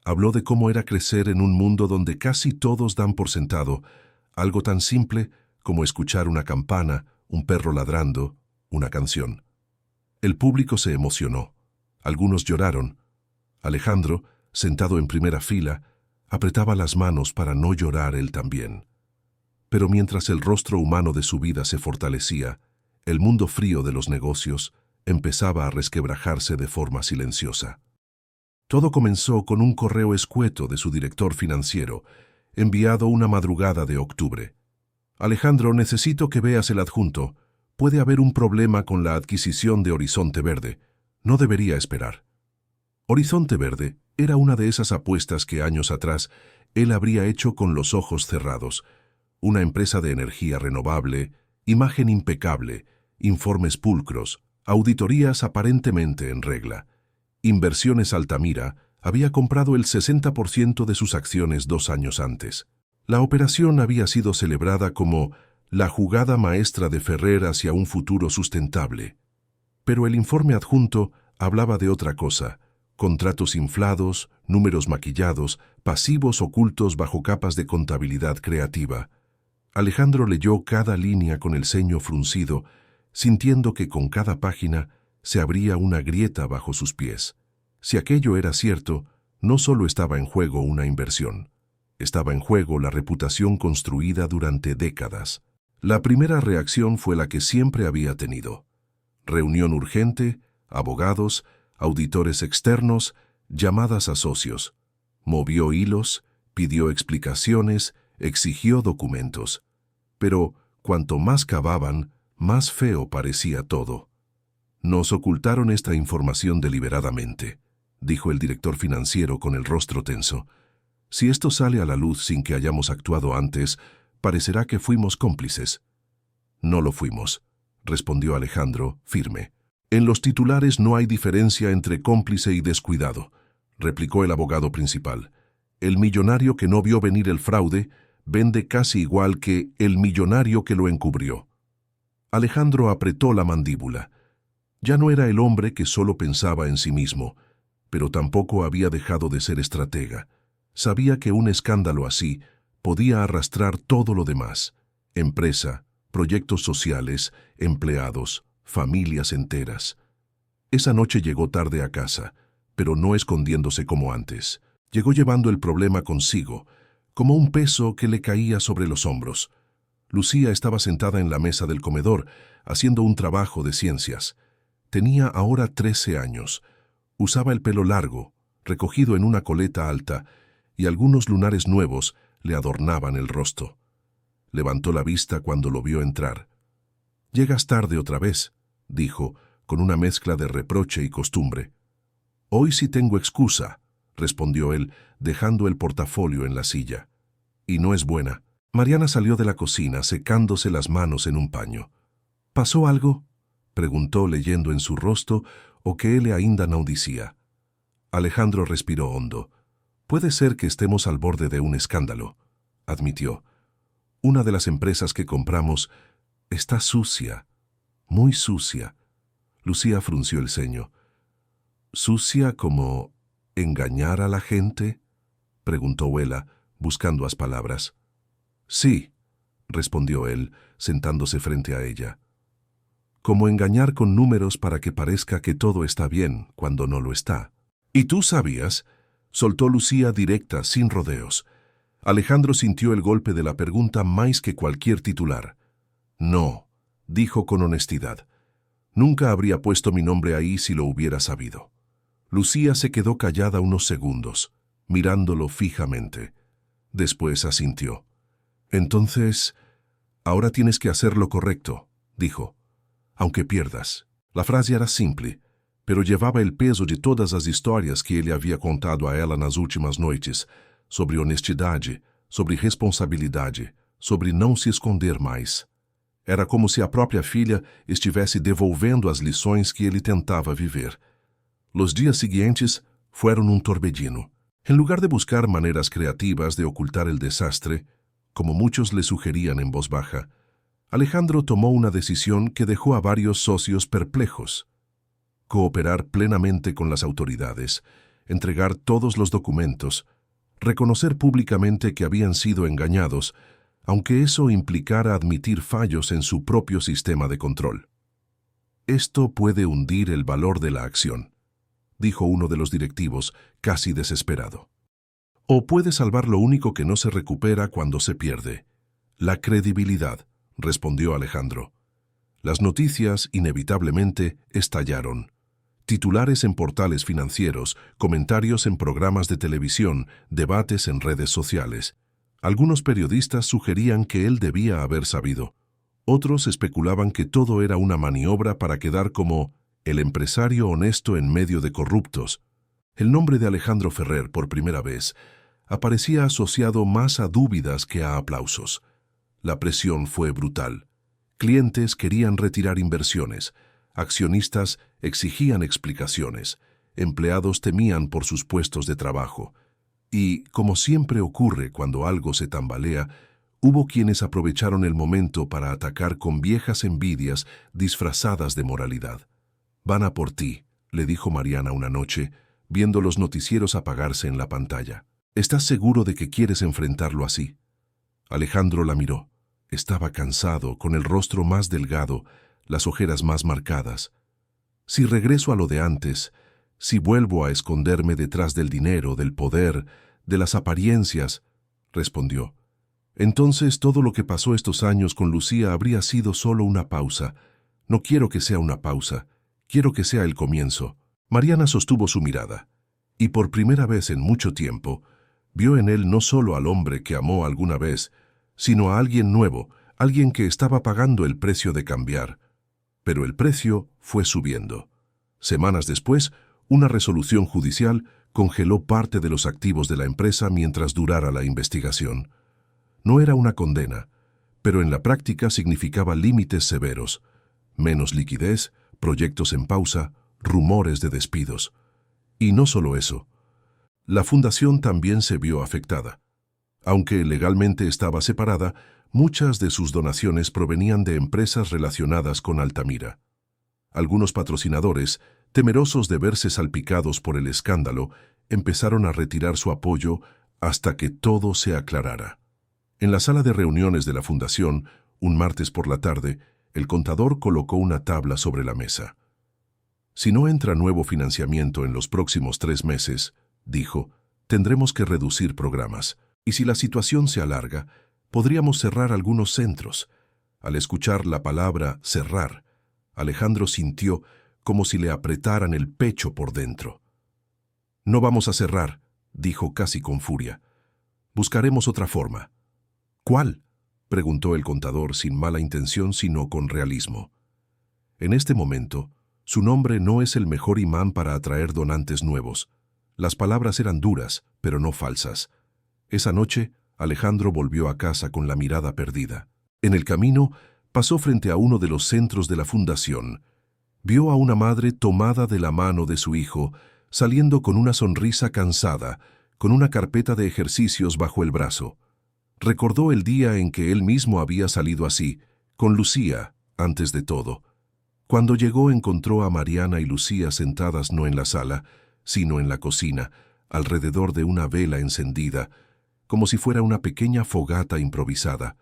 habló de cómo era crecer en un mundo donde casi todos dan por sentado algo tan simple como escuchar una campana, un perro ladrando, una canción. El público se emocionó. Algunos lloraron. Alejandro, sentado en primera fila, apretaba las manos para no llorar él también. Pero mientras el rostro humano de su vida se fortalecía, el mundo frío de los negocios empezaba a resquebrajarse de forma silenciosa. Todo comenzó con un correo escueto de su director financiero, enviado una madrugada de octubre. «Alejandro, necesito que veas el adjunto. Puede haber un problema con la adquisición de Horizonte Verde. No debería esperar». Horizonte Verde era una de esas apuestas que años atrás él habría hecho con los ojos cerrados. Una empresa de energía renovable, imagen impecable, informes pulcros, auditorías aparentemente en regla. Inversiones Altamira había comprado el 60% de sus acciones 2 años antes. La operación había sido celebrada como la jugada maestra de Ferrer hacia un futuro sustentable. Pero el informe adjunto hablaba de otra cosa: contratos inflados, números maquillados, pasivos ocultos bajo capas de contabilidad creativa. Alejandro leyó cada línea con el ceño fruncido, sintiendo que con cada página se abría una grieta bajo sus pies. Si aquello era cierto, no solo estaba en juego una inversión, estaba en juego la reputación construida durante décadas. La primera reacción fue la que siempre había tenido: reunión urgente, abogados, auditores externos, llamadas a socios. Movió hilos, pidió explicaciones, exigió documentos. Pero cuanto más cavaban, más feo parecía todo. «Nos ocultaron esta información deliberadamente», dijo el director financiero con el rostro tenso. «Si esto sale a la luz sin que hayamos actuado antes, parecerá que fuimos cómplices». «No lo fuimos», respondió Alejandro, firme. «En los titulares no hay diferencia entre cómplice y descuidado», replicó el abogado principal. El millonario que no vio venir el fraude vende casi igual que el millonario que lo encubrió. Alejandro apretó la mandíbula. Ya no era el hombre que solo pensaba en sí mismo, pero tampoco había dejado de ser estratega. Sabía que un escándalo así podía arrastrar todo lo demás: empresa, proyectos sociales, empleados, familias enteras. Esa noche llegó tarde a casa, pero no escondiéndose como antes. Llegó llevando el problema consigo, como un peso que le caía sobre los hombros. Lucía estaba sentada en la mesa del comedor, haciendo un trabajo de ciencias. Tenía ahora 13 años. Usaba el pelo largo, recogido en una coleta alta, y algunos lunares nuevos le adornaban el rostro. Levantó la vista cuando lo vio entrar. «Llegas tarde otra vez», dijo, con una mezcla de reproche y costumbre. «Hoy sí tengo excusa», respondió él, dejando el portafolio en la silla. «Y no es buena». Mariana salió de la cocina, secándose las manos en un paño. «¿Pasó algo?», preguntó, leyendo en su rostro o que él ainda no dicía. Alejandro respiró hondo. «Puede ser que estemos al borde de un escándalo», admitió. «Una de las empresas que compramos está sucia, muy sucia». Lucía frunció el ceño. «¿Sucia como engañar a la gente?», preguntó Huela, buscando las palabras. «Sí», respondió él, sentándose frente a ella. «Como engañar con números para que parezca que todo está bien cuando no lo está». «¿Y tú sabías?», soltó Lucía directa, sin rodeos. Alejandro sintió el golpe de la pregunta más que cualquier titular. «No», dijo con honestidad. «Nunca habría puesto mi nombre ahí si lo hubiera sabido». Lucía se quedó callada unos segundos, mirándolo fijamente. Después asintió. «Entonces, ahora tienes que hacer lo correcto», dijo. «Aunque pierdas». La frase era simple, pero llevaba el peso de todas las historias que ele había contado a ela nas últimas noites, sobre honestidade, sobre responsabilidade, sobre não se esconder mais. Era como se a própria filha estivesse devolvendo as lições que ele tentava viver. Los días siguientes fueron un torbellino. En lugar de buscar maneras creativas de ocultar el desastre, como muchos le sugerían en voz baja, Alejandro tomó una decisión que dejó a varios socios perplejos: cooperar plenamente con las autoridades, entregar todos los documentos, reconocer públicamente que habían sido engañados, aunque eso implicara admitir fallos en su propio sistema de control. «Esto puede hundir el valor de la acción», dijo uno de los directivos, casi desesperado. «O puede salvar lo único que no se recupera cuando se pierde: la credibilidad», respondió Alejandro. Las noticias, inevitablemente, estallaron. Titulares en portales financieros, comentarios en programas de televisión, debates en redes sociales. Algunos periodistas sugerían que él debía haber sabido. Otros especulaban que todo era una maniobra para quedar como el empresario honesto en medio de corruptos. El nombre de Alejandro Ferrer, por primera vez, aparecía asociado más a dúvidas que a aplausos. La presión fue brutal. Clientes querían retirar inversiones, accionistas exigían explicaciones, empleados temían por sus puestos de trabajo. Y, como siempre ocurre cuando algo se tambalea, hubo quienes aprovecharon el momento para atacar con viejas envidias disfrazadas de moralidad. «Van a por ti», le dijo Mariana una noche, viendo los noticieros apagarse en la pantalla. «¿Estás seguro de que quieres enfrentarlo así?». Alejandro la miró. Estaba cansado, con el rostro más delgado, las ojeras más marcadas. «Si regreso a lo de antes, si vuelvo a esconderme detrás del dinero, del poder, de las apariencias», respondió, «entonces todo lo que pasó estos años con Lucía habría sido solo una pausa. No quiero que sea una pausa, quiero que sea el comienzo». Mariana sostuvo su mirada, y por primera vez en mucho tiempo, vio en él no solo al hombre que amó alguna vez, sino a alguien nuevo, alguien que estaba pagando el precio de cambiar. Pero el precio fue subiendo. Semanas después, una resolución judicial congeló parte de los activos de la empresa mientras durara la investigación. No era una condena, pero en la práctica significaba límites severos: menos liquidez, proyectos en pausa, rumores de despidos. Y no solo eso. La fundación también se vio afectada. Aunque legalmente estaba separada, muchas de sus donaciones provenían de empresas relacionadas con Altamira. Algunos patrocinadores, temerosos de verse salpicados por el escándalo, empezaron a retirar su apoyo hasta que todo se aclarara. En la sala de reuniones de la fundación, un martes por la tarde, el contador colocó una tabla sobre la mesa. Si no entra nuevo financiamiento en los próximos 3 meses, dijo, tendremos que reducir programas. Y si la situación se alarga, podríamos cerrar algunos centros. Al escuchar la palabra cerrar, Alejandro sintió como si le apretaran el pecho por dentro. No vamos a cerrar, dijo casi con furia. Buscaremos otra forma. ¿Cuál?, preguntó el contador sin mala intención sino con realismo. En este momento, su nombre no es el mejor imán para atraer donantes nuevos. Las palabras eran duras, pero no falsas. Esa noche, Alejandro volvió a casa con la mirada perdida. En el camino, pasó frente a uno de los centros de la fundación. Vio a una madre tomada de la mano de su hijo, saliendo con una sonrisa cansada, con una carpeta de ejercicios bajo el brazo. Recordó el día en que él mismo había salido así, con Lucía, antes de todo. Cuando llegó encontró a Mariana y Lucía sentadas no en la sala, sino en la cocina, alrededor de una vela encendida, como si fuera una pequeña fogata improvisada.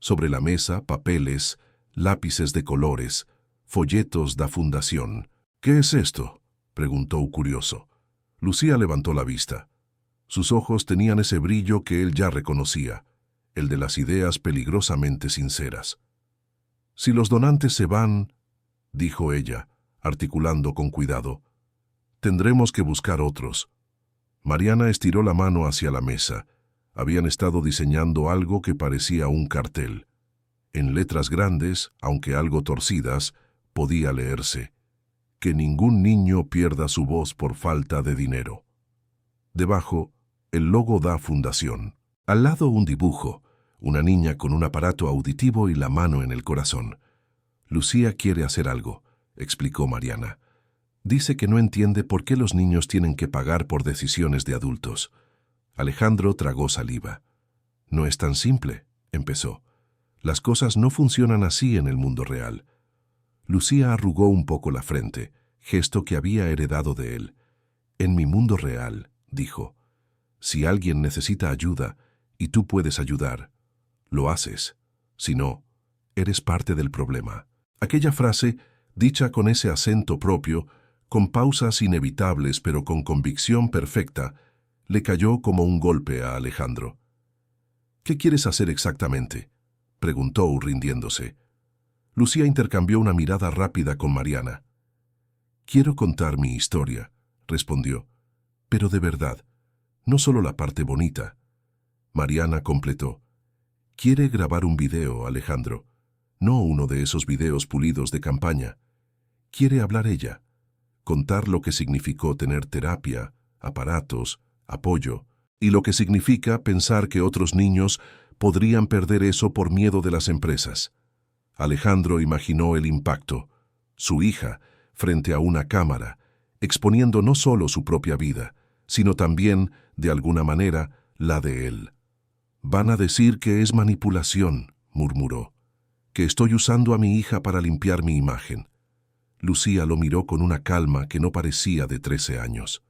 Sobre la mesa, papeles, lápices de colores, folletos da fundación. «¿Qué es esto?», preguntó curioso. Lucía levantó la vista. Sus ojos tenían ese brillo que él ya reconocía, el de las ideas peligrosamente sinceras. «Si los donantes se van», dijo ella, articulando con cuidado, «tendremos que buscar otros». Mariana estiró la mano hacia la mesa. Habían estado diseñando algo que parecía un cartel. En letras grandes, aunque algo torcidas, podía leerse: «Que ningún niño pierda su voz por falta de dinero». Debajo, el logo da fundación. Al lado un dibujo, una niña con un aparato auditivo y la mano en el corazón. «Lucía quiere hacer algo», explicó Mariana. «Dice que no entiende por qué los niños tienen que pagar por decisiones de adultos». Alejandro tragó saliva. «No es tan simple», empezó. «Las cosas no funcionan así en el mundo real». Lucía arrugó un poco la frente, gesto que había heredado de él. «En mi mundo real», dijo, «si alguien necesita ayuda y tú puedes ayudar, lo haces. Si no, eres parte del problema». Aquella frase, dicha con ese acento propio, con pausas inevitables pero con convicción perfecta, le cayó como un golpe a Alejandro. «¿Qué quieres hacer exactamente?», preguntó rindiéndose. Lucía intercambió una mirada rápida con Mariana. «Quiero contar mi historia», respondió, «pero de verdad, no solo la parte bonita». Mariana completó. «Quiere grabar un video, Alejandro, no uno de esos videos pulidos de campaña. Quiere hablar ella, contar lo que significó tener terapia, aparatos, apoyo, y lo que significa pensar que otros niños podrían perder eso por miedo de las empresas». Alejandro imaginó el impacto. Su hija, frente a una cámara, exponiendo no solo su propia vida, sino también, de alguna manera, la de él. «Van a decir que es manipulación», murmuró, «que estoy usando a mi hija para limpiar mi imagen». Lucía lo miró con una calma que no parecía de 13 años.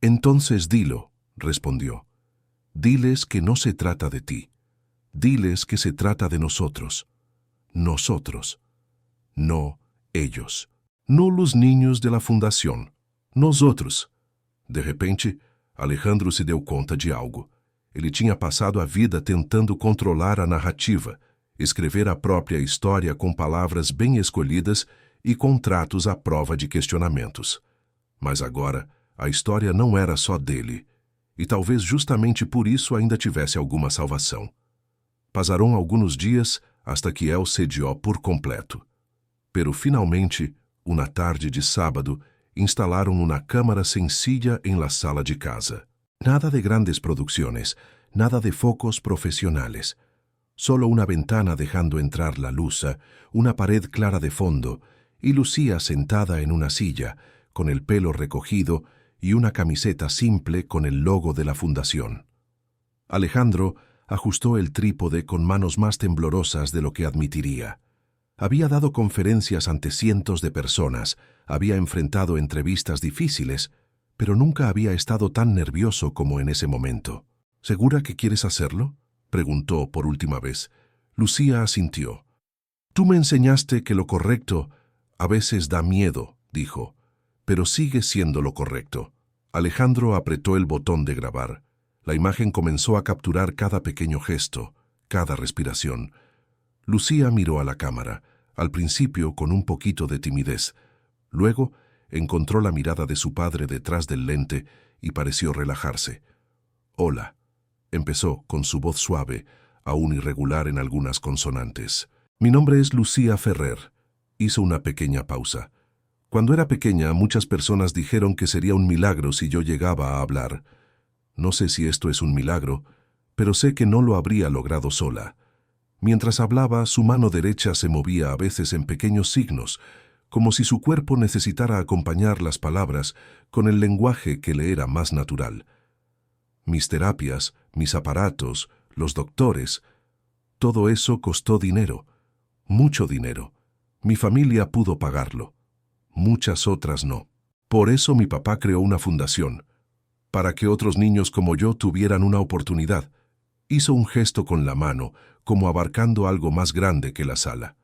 «Entonces dilo», respondió. «Diles que no se trata de ti. Diles que se trata de nosotros. Nosotros. No ellos. No los niños de la fundación. Nosotros». De repente, Alejandro se deu conta de algo. Ele tinha passado a vida tentando controlar a narrativa, escrever a própria história com palavras bem escolhidas e com tratos à prova de questionamentos. Mas agora, a história não era só dele, e talvez justamente por isso ainda tivesse alguma salvação. Passaram alguns dias hasta que él cedió por completo. Pero finalmente, uma tarde de sábado, instalaram uma câmara sencilla en la sala de casa. Nada de grandes producciones, nada de focos profesionales. Solo una ventana dejando entrar la luz, una pared clara de fondo, y Lucía sentada en una silla, con el pelo recogido y una camiseta simple con el logo de la fundación. Alejandro ajustó el trípode con manos más temblorosas de lo que admitiría. Había dado conferencias ante cientos de personas, había enfrentado entrevistas difíciles, pero nunca había estado tan nervioso como en ese momento. ¿Segura que quieres hacerlo?, preguntó por última vez. Lucía asintió. Tú me enseñaste que lo correcto a veces da miedo, dijo, pero sigue siendo lo correcto. Alejandro apretó el botón de grabar. La imagen comenzó a capturar cada pequeño gesto, cada respiración. Lucía miró a la cámara, al principio con un poquito de timidez. Luego encontró la mirada de su padre detrás del lente y pareció relajarse. Hola, empezó con su voz suave, aún irregular en algunas consonantes. Mi nombre es Lucía Ferrer. Hizo una pequeña pausa. Cuando era pequeña, muchas personas dijeron que sería un milagro si yo llegaba a hablar. No sé si esto es un milagro, pero sé que no lo habría logrado sola. Mientras hablaba, su mano derecha se movía a veces en pequeños signos, como si su cuerpo necesitara acompañar las palabras con el lenguaje que le era más natural. Mis terapias, mis aparatos, los doctores, todo eso costó dinero, mucho dinero. Mi familia pudo pagarlo, muchas otras no. Por eso mi papá creó una fundación, para que otros niños como yo tuvieran una oportunidad. Hizo un gesto con la mano, como abarcando algo más grande que la sala.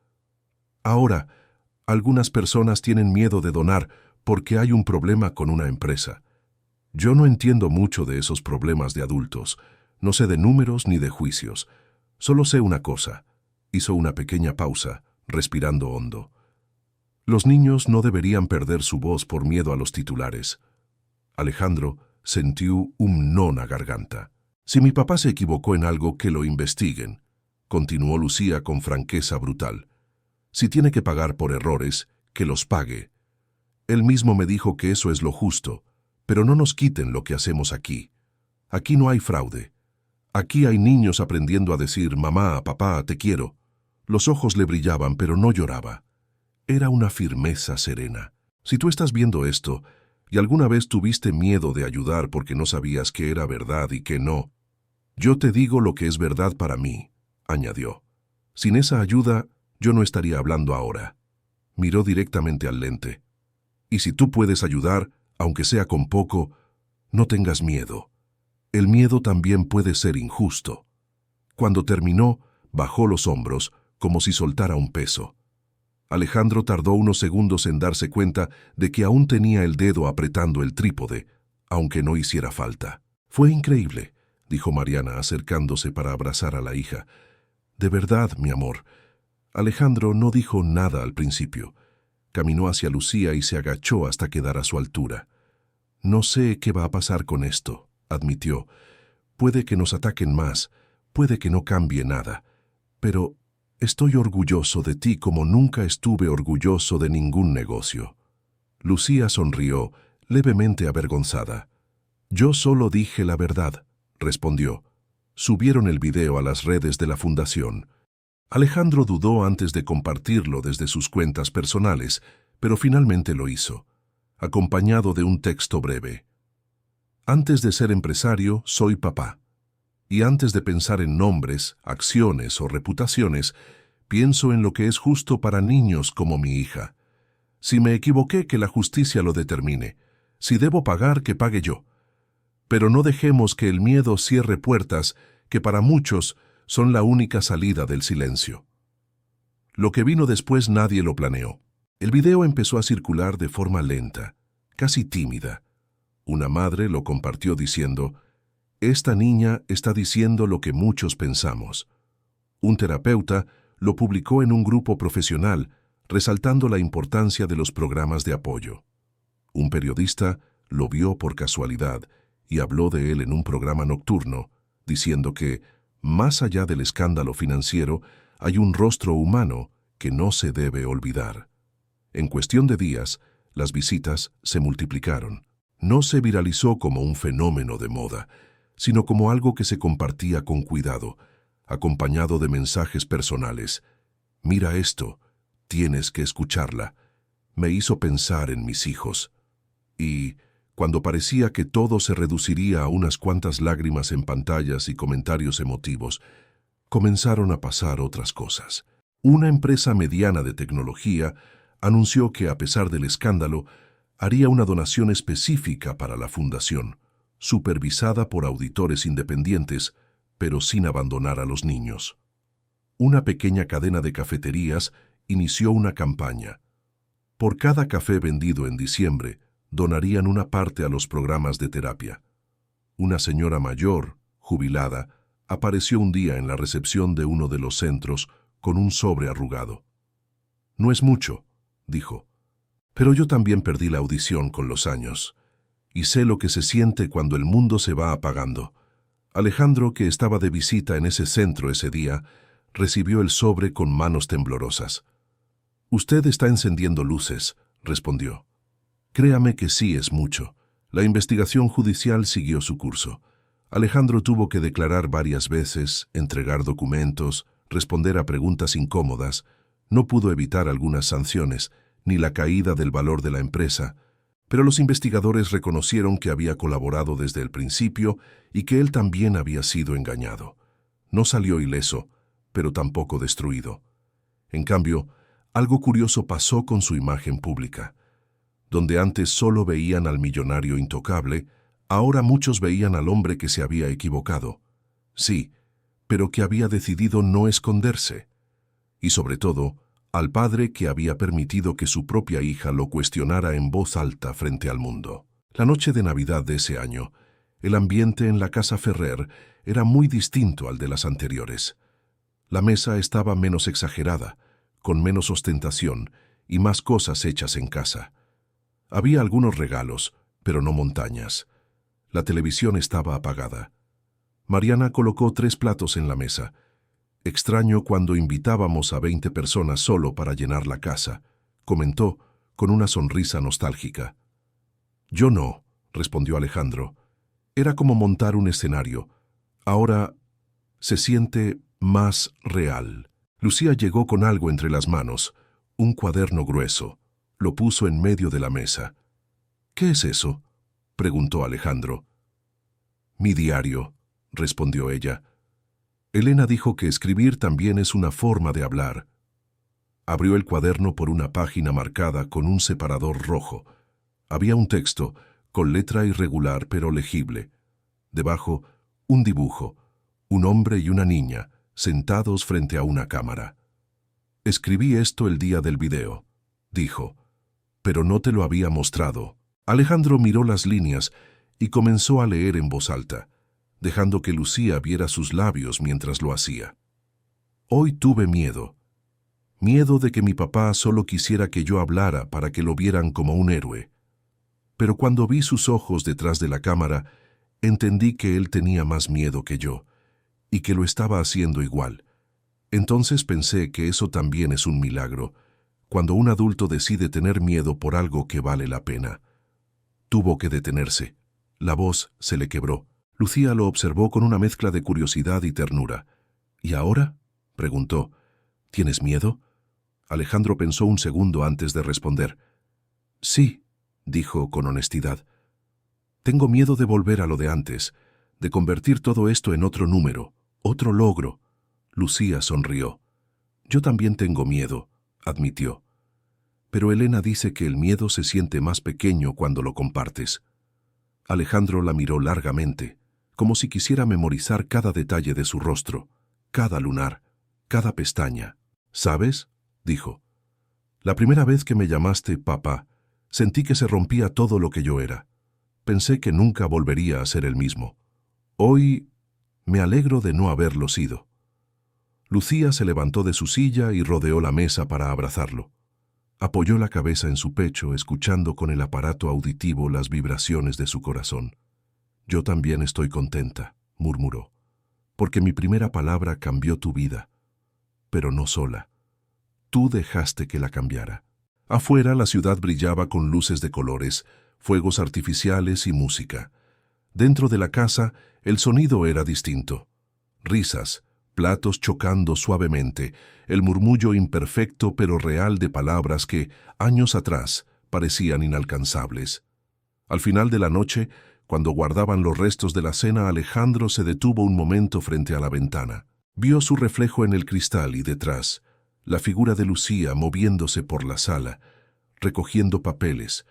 Ahora, algunas personas tienen miedo de donar porque hay un problema con una empresa. Yo no entiendo mucho de esos problemas de adultos, no sé de números ni de juicios. Solo sé una cosa. Hizo una pequeña pausa, respirando hondo. Los niños no deberían perder su voz por miedo a los titulares. Alejandro sintió un no en la garganta. Si mi papá se equivocó en algo, que lo investiguen, continuó Lucía con franqueza brutal. Si tiene que pagar por errores, que los pague. Él mismo me dijo que eso es lo justo, pero no nos quiten lo que hacemos aquí. Aquí no hay fraude. Aquí hay niños aprendiendo a decir, mamá, papá, te quiero. Los ojos le brillaban, pero no lloraba. Era una firmeza serena. Si tú estás viendo esto, y alguna vez tuviste miedo de ayudar porque no sabías qué era verdad y qué no, yo te digo lo que es verdad para mí, añadió. Sin esa ayuda, yo no estaría hablando ahora. Miró directamente al lente. Y si tú puedes ayudar, aunque sea con poco, no tengas miedo. El miedo también puede ser injusto. Cuando terminó, bajó los hombros, como si soltara un peso. Alejandro tardó unos segundos en darse cuenta de que aún tenía el dedo apretando el trípode, aunque no hiciera falta. Fue increíble, dijo Mariana acercándose para abrazar a la hija. De verdad, mi amor. Alejandro no dijo nada al principio. Caminó hacia Lucía y se agachó hasta quedar a su altura. No sé qué va a pasar con esto, admitió. Puede que nos ataquen más, puede que no cambie nada, pero estoy orgulloso de ti como nunca estuve orgulloso de ningún negocio. Lucía sonrió, levemente avergonzada. Yo solo dije la verdad, respondió. Subieron el video a las redes de la fundación. Alejandro dudó antes de compartirlo desde sus cuentas personales, pero finalmente lo hizo, acompañado de un texto breve. Antes de ser empresario, soy papá. Y antes de pensar en nombres, acciones o reputaciones, pienso en lo que es justo para niños como mi hija. Si me equivoqué, que la justicia lo determine. Si debo pagar, que pague yo. Pero no dejemos que el miedo cierre puertas que para muchos son la única salida del silencio. Lo que vino después nadie lo planeó. El video empezó a circular de forma lenta, casi tímida. Una madre lo compartió diciendo, «Esta niña está diciendo lo que muchos pensamos». Un terapeuta lo publicó en un grupo profesional, resaltando la importancia de los programas de apoyo. Un periodista lo vio por casualidad y habló de él en un programa nocturno, diciendo que, más allá del escándalo financiero, hay un rostro humano que no se debe olvidar. En cuestión de días, las visitas se multiplicaron. No se viralizó como un fenómeno de moda, sino como algo que se compartía con cuidado, acompañado de mensajes personales. «Mira esto, tienes que escucharla. Me hizo pensar en mis hijos». Y, cuando parecía que todo se reduciría a unas cuantas lágrimas en pantallas y comentarios emotivos, comenzaron a pasar otras cosas. Una empresa mediana de tecnología anunció que, a pesar del escándalo, haría una donación específica para la fundación, supervisada por auditores independientes, pero sin abandonar a los niños. Una pequeña cadena de cafeterías inició una campaña. Por cada café vendido en diciembre, donarían una parte a los programas de terapia. Una señora mayor, jubilada, apareció un día en la recepción de uno de los centros con un sobre arrugado. «No es mucho», dijo, «pero yo también perdí la audición con los años, y sé lo que se siente cuando el mundo se va apagando». Alejandro, que estaba de visita en ese centro ese día, recibió el sobre con manos temblorosas. «Usted está encendiendo luces», respondió. «Créame que sí es mucho». La investigación judicial siguió su curso. Alejandro tuvo que declarar varias veces, entregar documentos, responder a preguntas incómodas. No pudo evitar algunas sanciones, ni la caída del valor de la empresa, pero los investigadores reconocieron que había colaborado desde el principio y que él también había sido engañado. No salió ileso, pero tampoco destruido. En cambio, algo curioso pasó con su imagen pública. Donde antes solo veían al millonario intocable, ahora muchos veían al hombre que se había equivocado. Sí, pero que había decidido no esconderse. Y sobre todo, al padre que había permitido que su propia hija lo cuestionara en voz alta frente al mundo. La noche de Navidad de ese año, el ambiente en la casa Ferrer era muy distinto al de las anteriores. La mesa estaba menos exagerada, con menos ostentación y más cosas hechas en casa. Había algunos regalos, pero no montañas. La televisión estaba apagada. Mariana colocó 3 platos en la mesa. «Extraño cuando invitábamos a 20 personas solo para llenar la casa», comentó con una sonrisa nostálgica. «Yo no», respondió Alejandro. «Era como montar un escenario. Ahora se siente más real». Lucía llegó con algo entre las manos, un cuaderno grueso. Lo puso en medio de la mesa. «¿Qué es eso?», preguntó Alejandro. «Mi diario», respondió ella. Elena dijo que escribir también es una forma de hablar. Abrió el cuaderno por una página marcada con un separador rojo. Había un texto, con letra irregular pero legible. Debajo, un dibujo, un hombre y una niña, sentados frente a una cámara. «Escribí esto el día del video», dijo, «pero no te lo había mostrado». Alejandro miró las líneas y comenzó a leer en voz alta, dejando que Lucía viera sus labios mientras lo hacía. «Hoy tuve miedo. Miedo de que mi papá solo quisiera que yo hablara para que lo vieran como un héroe. Pero cuando vi sus ojos detrás de la cámara, entendí que él tenía más miedo que yo, y que lo estaba haciendo igual. Entonces pensé que eso también es un milagro, cuando un adulto decide tener miedo por algo que vale la pena». Tuvo que detenerse. La voz se le quebró. Lucía lo observó con una mezcla de curiosidad y ternura. «¿Y ahora?», preguntó. «¿Tienes miedo?». Alejandro pensó un segundo antes de responder. «Sí», dijo con honestidad. «Tengo miedo de volver a lo de antes, de convertir todo esto en otro número, otro logro». Lucía sonrió. «Yo también tengo miedo», admitió. «Pero Elena dice que el miedo se siente más pequeño cuando lo compartes». Alejandro la miró largamente, como si quisiera memorizar cada detalle de su rostro, cada lunar, cada pestaña. «¿Sabes?», dijo. «La primera vez que me llamaste papá, sentí que se rompía todo lo que yo era. Pensé que nunca volvería a ser el mismo. Hoy me alegro de no haberlo sido». Lucía se levantó de su silla y rodeó la mesa para abrazarlo. Apoyó la cabeza en su pecho, escuchando con el aparato auditivo las vibraciones de su corazón. «Yo también estoy contenta», murmuró, «porque mi primera palabra cambió tu vida. Pero no sola. Tú dejaste que la cambiara». Afuera la ciudad brillaba con luces de colores, fuegos artificiales y música. Dentro de la casa el sonido era distinto. Risas, platos chocando suavemente, el murmullo imperfecto pero real de palabras que, años atrás, parecían inalcanzables. Al final de la noche, cuando guardaban los restos de la cena, Alejandro se detuvo un momento frente a la ventana. Vio su reflejo en el cristal y detrás, la figura de Lucía moviéndose por la sala, recogiendo papeles,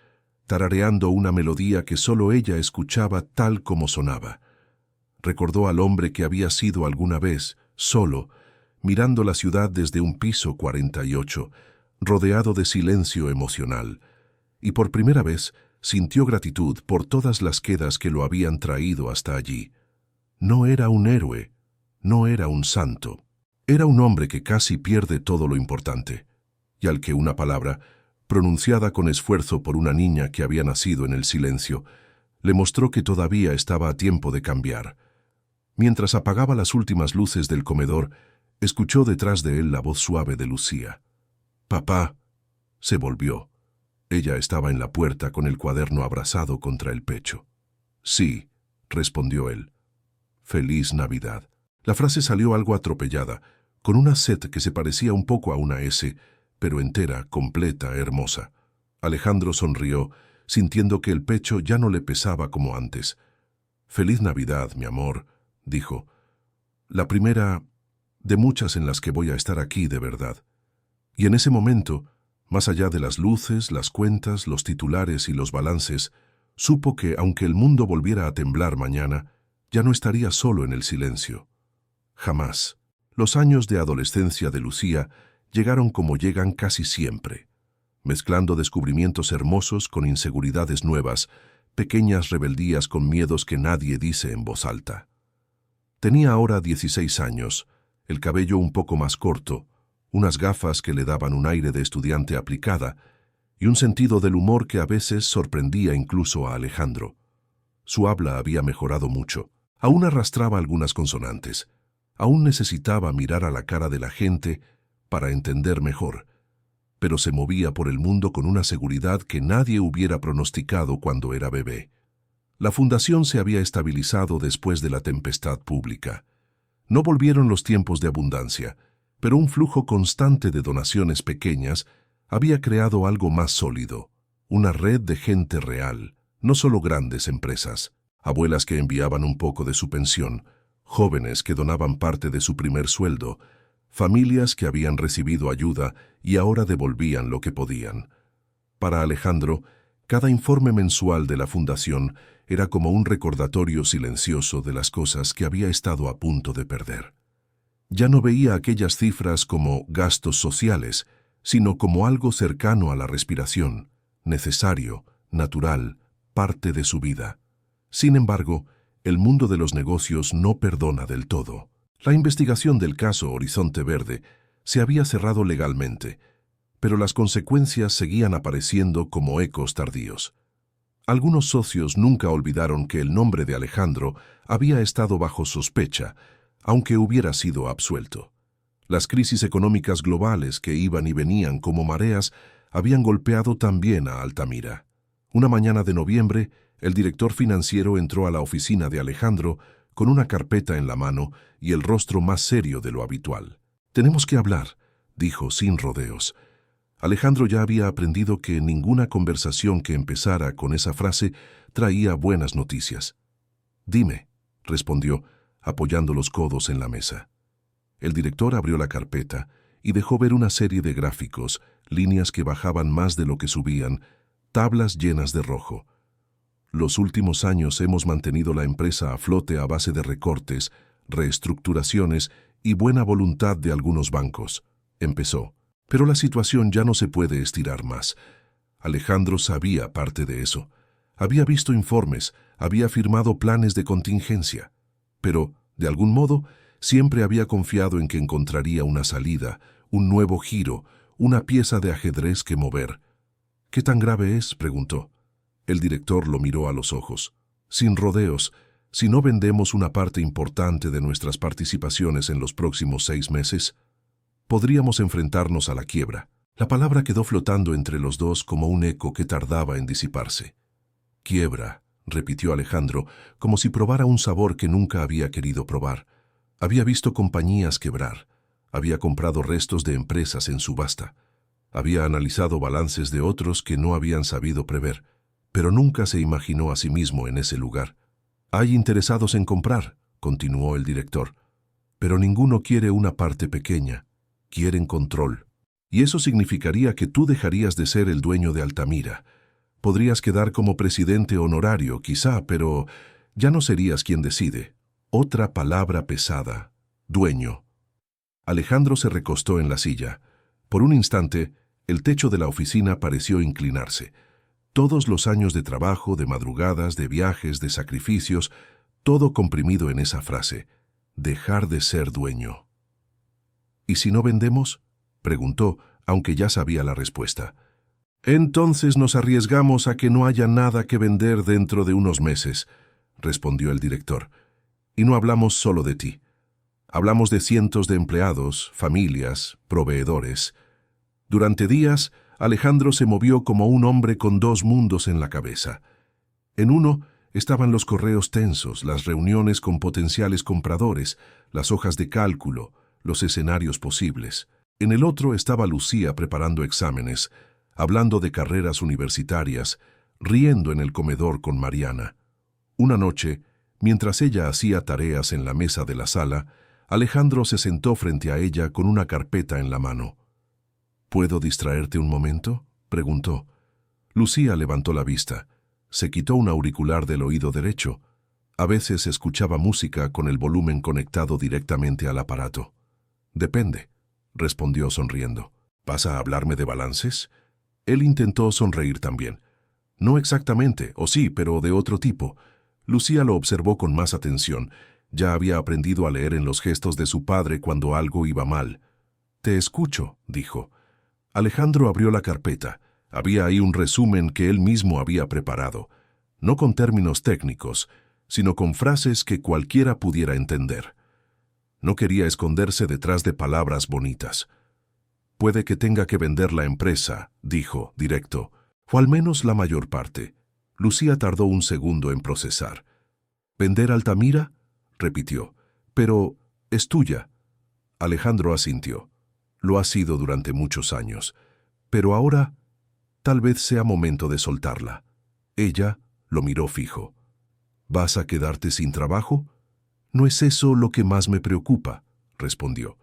tarareando una melodía que solo ella escuchaba tal como sonaba. Recordó al hombre que había sido alguna vez, solo, mirando la ciudad desde un piso 48, rodeado de silencio emocional, y por primera vez sintió gratitud por todas las quedas que lo habían traído hasta allí. No era un héroe, no era un santo. Era un hombre que casi pierde todo lo importante, y al que una palabra, pronunciada con esfuerzo por una niña que había nacido en el silencio, le mostró que todavía estaba a tiempo de cambiar. Mientras apagaba las últimas luces del comedor, escuchó detrás de él la voz suave de Lucía. «Papá». Se volvió. Ella estaba en la puerta con el cuaderno abrazado contra el pecho. «Sí», respondió él. «Feliz Navidad». La frase salió algo atropellada, con una Z que se parecía un poco a una S, pero entera, completa, hermosa. Alejandro sonrió, sintiendo que el pecho ya no le pesaba como antes. «Feliz Navidad, mi amor», dijo. «La primera de muchas en las que voy a estar aquí de verdad». Y en ese momento, más allá de las luces, las cuentas, los titulares y los balances, supo que, aunque el mundo volviera a temblar mañana, ya no estaría solo en el silencio. Jamás. Los años de adolescencia de Lucía llegaron como llegan casi siempre, mezclando descubrimientos hermosos con inseguridades nuevas, pequeñas rebeldías con miedos que nadie dice en voz alta. Tenía ahora 16 años, el cabello un poco más corto, unas gafas que le daban un aire de estudiante aplicada y un sentido del humor que a veces sorprendía incluso a Alejandro. Su habla había mejorado mucho. Aún arrastraba algunas consonantes. Aún necesitaba mirar a la cara de la gente para entender mejor, pero se movía por el mundo con una seguridad que nadie hubiera pronosticado cuando era bebé. La fundación se había estabilizado después de la tempestad pública. No volvieron los tiempos de abundancia, pero un flujo constante de donaciones pequeñas había creado algo más sólido, una red de gente real, no solo grandes empresas, abuelas que enviaban un poco de su pensión, jóvenes que donaban parte de su primer sueldo, familias que habían recibido ayuda y ahora devolvían lo que podían. Para Alejandro, cada informe mensual de la fundación era como un recordatorio silencioso de las cosas que había estado a punto de perder. Ya no veía aquellas cifras como gastos sociales, sino como algo cercano a la respiración, necesario, natural, parte de su vida. Sin embargo, el mundo de los negocios no perdona del todo. La investigación del caso Horizonte Verde se había cerrado legalmente, pero las consecuencias seguían apareciendo como ecos tardíos. Algunos socios nunca olvidaron que el nombre de Alejandro había estado bajo sospecha, aunque hubiera sido absuelto. Las crisis económicas globales que iban y venían como mareas habían golpeado también a Altamira. Una mañana de noviembre, el director financiero entró a la oficina de Alejandro con una carpeta en la mano y el rostro más serio de lo habitual. «Tenemos que hablar», dijo sin rodeos. Alejandro ya había aprendido que ninguna conversación que empezara con esa frase traía buenas noticias. «Dime», respondió, apoyando los codos en la mesa. El director abrió la carpeta y dejó ver una serie de gráficos, líneas que bajaban más de lo que subían, tablas llenas de rojo. «Los últimos años hemos mantenido la empresa a flote a base de recortes, reestructuraciones y buena voluntad de algunos bancos», empezó. «Pero la situación ya no se puede estirar más». Alejandro sabía parte de eso. Había visto informes, había firmado planes de contingencia. Pero, de algún modo, siempre había confiado en que encontraría una salida, un nuevo giro, una pieza de ajedrez que mover. «¿Qué tan grave es?», preguntó. El director lo miró a los ojos. «Sin rodeos, si no vendemos una parte importante de nuestras participaciones en los próximos 6 meses, podríamos enfrentarnos a la quiebra». La palabra quedó flotando entre los dos como un eco que tardaba en disiparse. «Quiebra», repitió Alejandro, como si probara un sabor que nunca había querido probar. Había visto compañías quebrar, había comprado restos de empresas en subasta, había analizado balances de otros que no habían sabido prever, pero nunca se imaginó a sí mismo en ese lugar. «Hay interesados en comprar», continuó el director, «pero ninguno quiere una parte pequeña. Quieren control. Y eso significaría que tú dejarías de ser el dueño de Altamira. Podrías quedar como presidente honorario, quizá, pero ya no serías quien decide. Otra palabra pesada. Dueño». Alejandro se recostó en la silla. Por un instante, el techo de la oficina pareció inclinarse. Todos los años de trabajo, de madrugadas, de viajes, de sacrificios, todo comprimido en esa frase. Dejar de ser dueño. «¿Y si no vendemos?», preguntó, aunque ya sabía la respuesta. «Entonces nos arriesgamos a que no haya nada que vender dentro de unos meses», respondió el director. «Y no hablamos solo de ti. Hablamos de cientos de empleados, familias, proveedores». Durante días, Alejandro se movió como un hombre con dos mundos en la cabeza. En uno estaban los correos tensos, las reuniones con potenciales compradores, las hojas de cálculo, los escenarios posibles. En el otro estaba Lucía preparando exámenes, hablando de carreras universitarias, riendo en el comedor con Mariana. Una noche, mientras ella hacía tareas en la mesa de la sala, Alejandro se sentó frente a ella con una carpeta en la mano. «¿Puedo distraerte un momento?», preguntó. Lucía levantó la vista. Se quitó un auricular del oído derecho. A veces escuchaba música con el volumen conectado directamente al aparato. «Depende», respondió sonriendo. «¿Vas a hablarme de balances?». Él intentó sonreír también. «No exactamente, o sí, pero de otro tipo». Lucía lo observó con más atención. Ya había aprendido a leer en los gestos de su padre cuando algo iba mal. «Te escucho», dijo. Alejandro abrió la carpeta. Había ahí un resumen que él mismo había preparado, no con términos técnicos, sino con frases que cualquiera pudiera entender. No quería esconderse detrás de palabras bonitas. «Puede que tenga que vender la empresa», dijo, directo, «o al menos la mayor parte». Lucía tardó un segundo en procesar. «¿Vender Altamira?», repitió. «Pero es tuya». Alejandro asintió. «Lo ha sido durante muchos años. Pero ahora tal vez sea momento de soltarla». Ella lo miró fijo. «¿Vas a quedarte sin trabajo?». «No es eso lo que más me preocupa», respondió.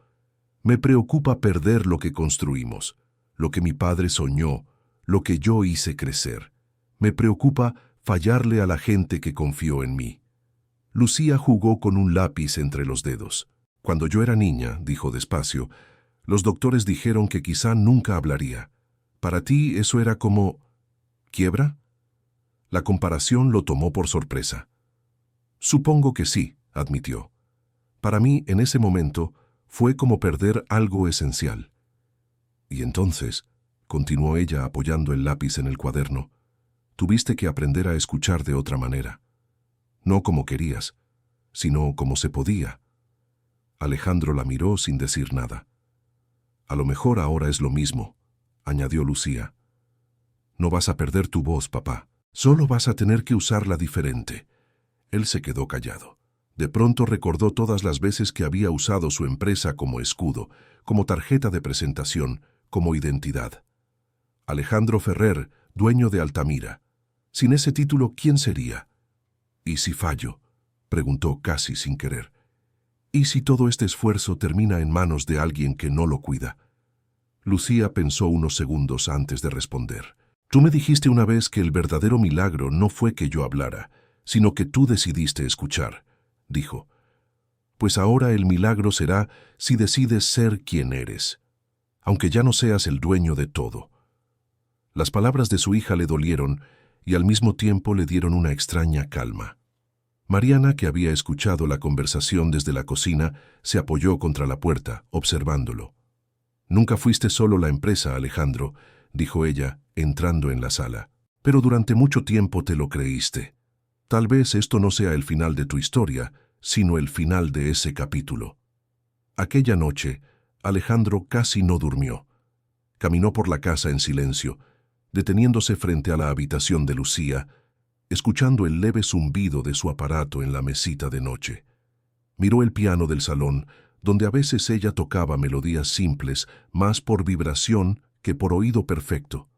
«Me preocupa perder lo que construimos, lo que mi padre soñó, lo que yo hice crecer. Me preocupa fallarle a la gente que confió en mí». Lucía jugó con un lápiz entre los dedos. «Cuando yo era niña», dijo despacio, «los doctores dijeron que quizá nunca hablaría. Para ti eso era como... ¿quiebra?». La comparación lo tomó por sorpresa. «Supongo que sí», admitió. «Para mí, en ese momento, fue como perder algo esencial». «Y entonces», continuó ella apoyando el lápiz en el cuaderno, «tuviste que aprender a escuchar de otra manera. No como querías, sino como se podía». Alejandro la miró sin decir nada. «A lo mejor ahora es lo mismo», añadió Lucía. «No vas a perder tu voz, papá. Solo vas a tener que usarla diferente». Él se quedó callado. De pronto recordó todas las veces que había usado su empresa como escudo, como tarjeta de presentación, como identidad. Alejandro Ferrer, dueño de Altamira. Sin ese título, ¿quién sería? «¿Y si fallo?», preguntó casi sin querer. «¿Y si todo este esfuerzo termina en manos de alguien que no lo cuida?». Lucía pensó unos segundos antes de responder. «Tú me dijiste una vez que el verdadero milagro no fue que yo hablara, sino que tú decidiste escuchar», dijo. «Pues ahora el milagro será si decides ser quien eres, aunque ya no seas el dueño de todo». Las palabras de su hija le dolieron y al mismo tiempo le dieron una extraña calma. Mariana, que había escuchado la conversación desde la cocina, se apoyó contra la puerta, observándolo. «Nunca fuiste solo la empresa, Alejandro», dijo ella, entrando en la sala. «Pero durante mucho tiempo te lo creíste. Tal vez esto no sea el final de tu historia, sino el final de ese capítulo». Aquella noche, Alejandro casi no durmió. Caminó por la casa en silencio, deteniéndose frente a la habitación de Lucía, escuchando el leve zumbido de su aparato en la mesita de noche. Miró el piano del salón, donde a veces ella tocaba melodías simples, más por vibración que por oído perfecto.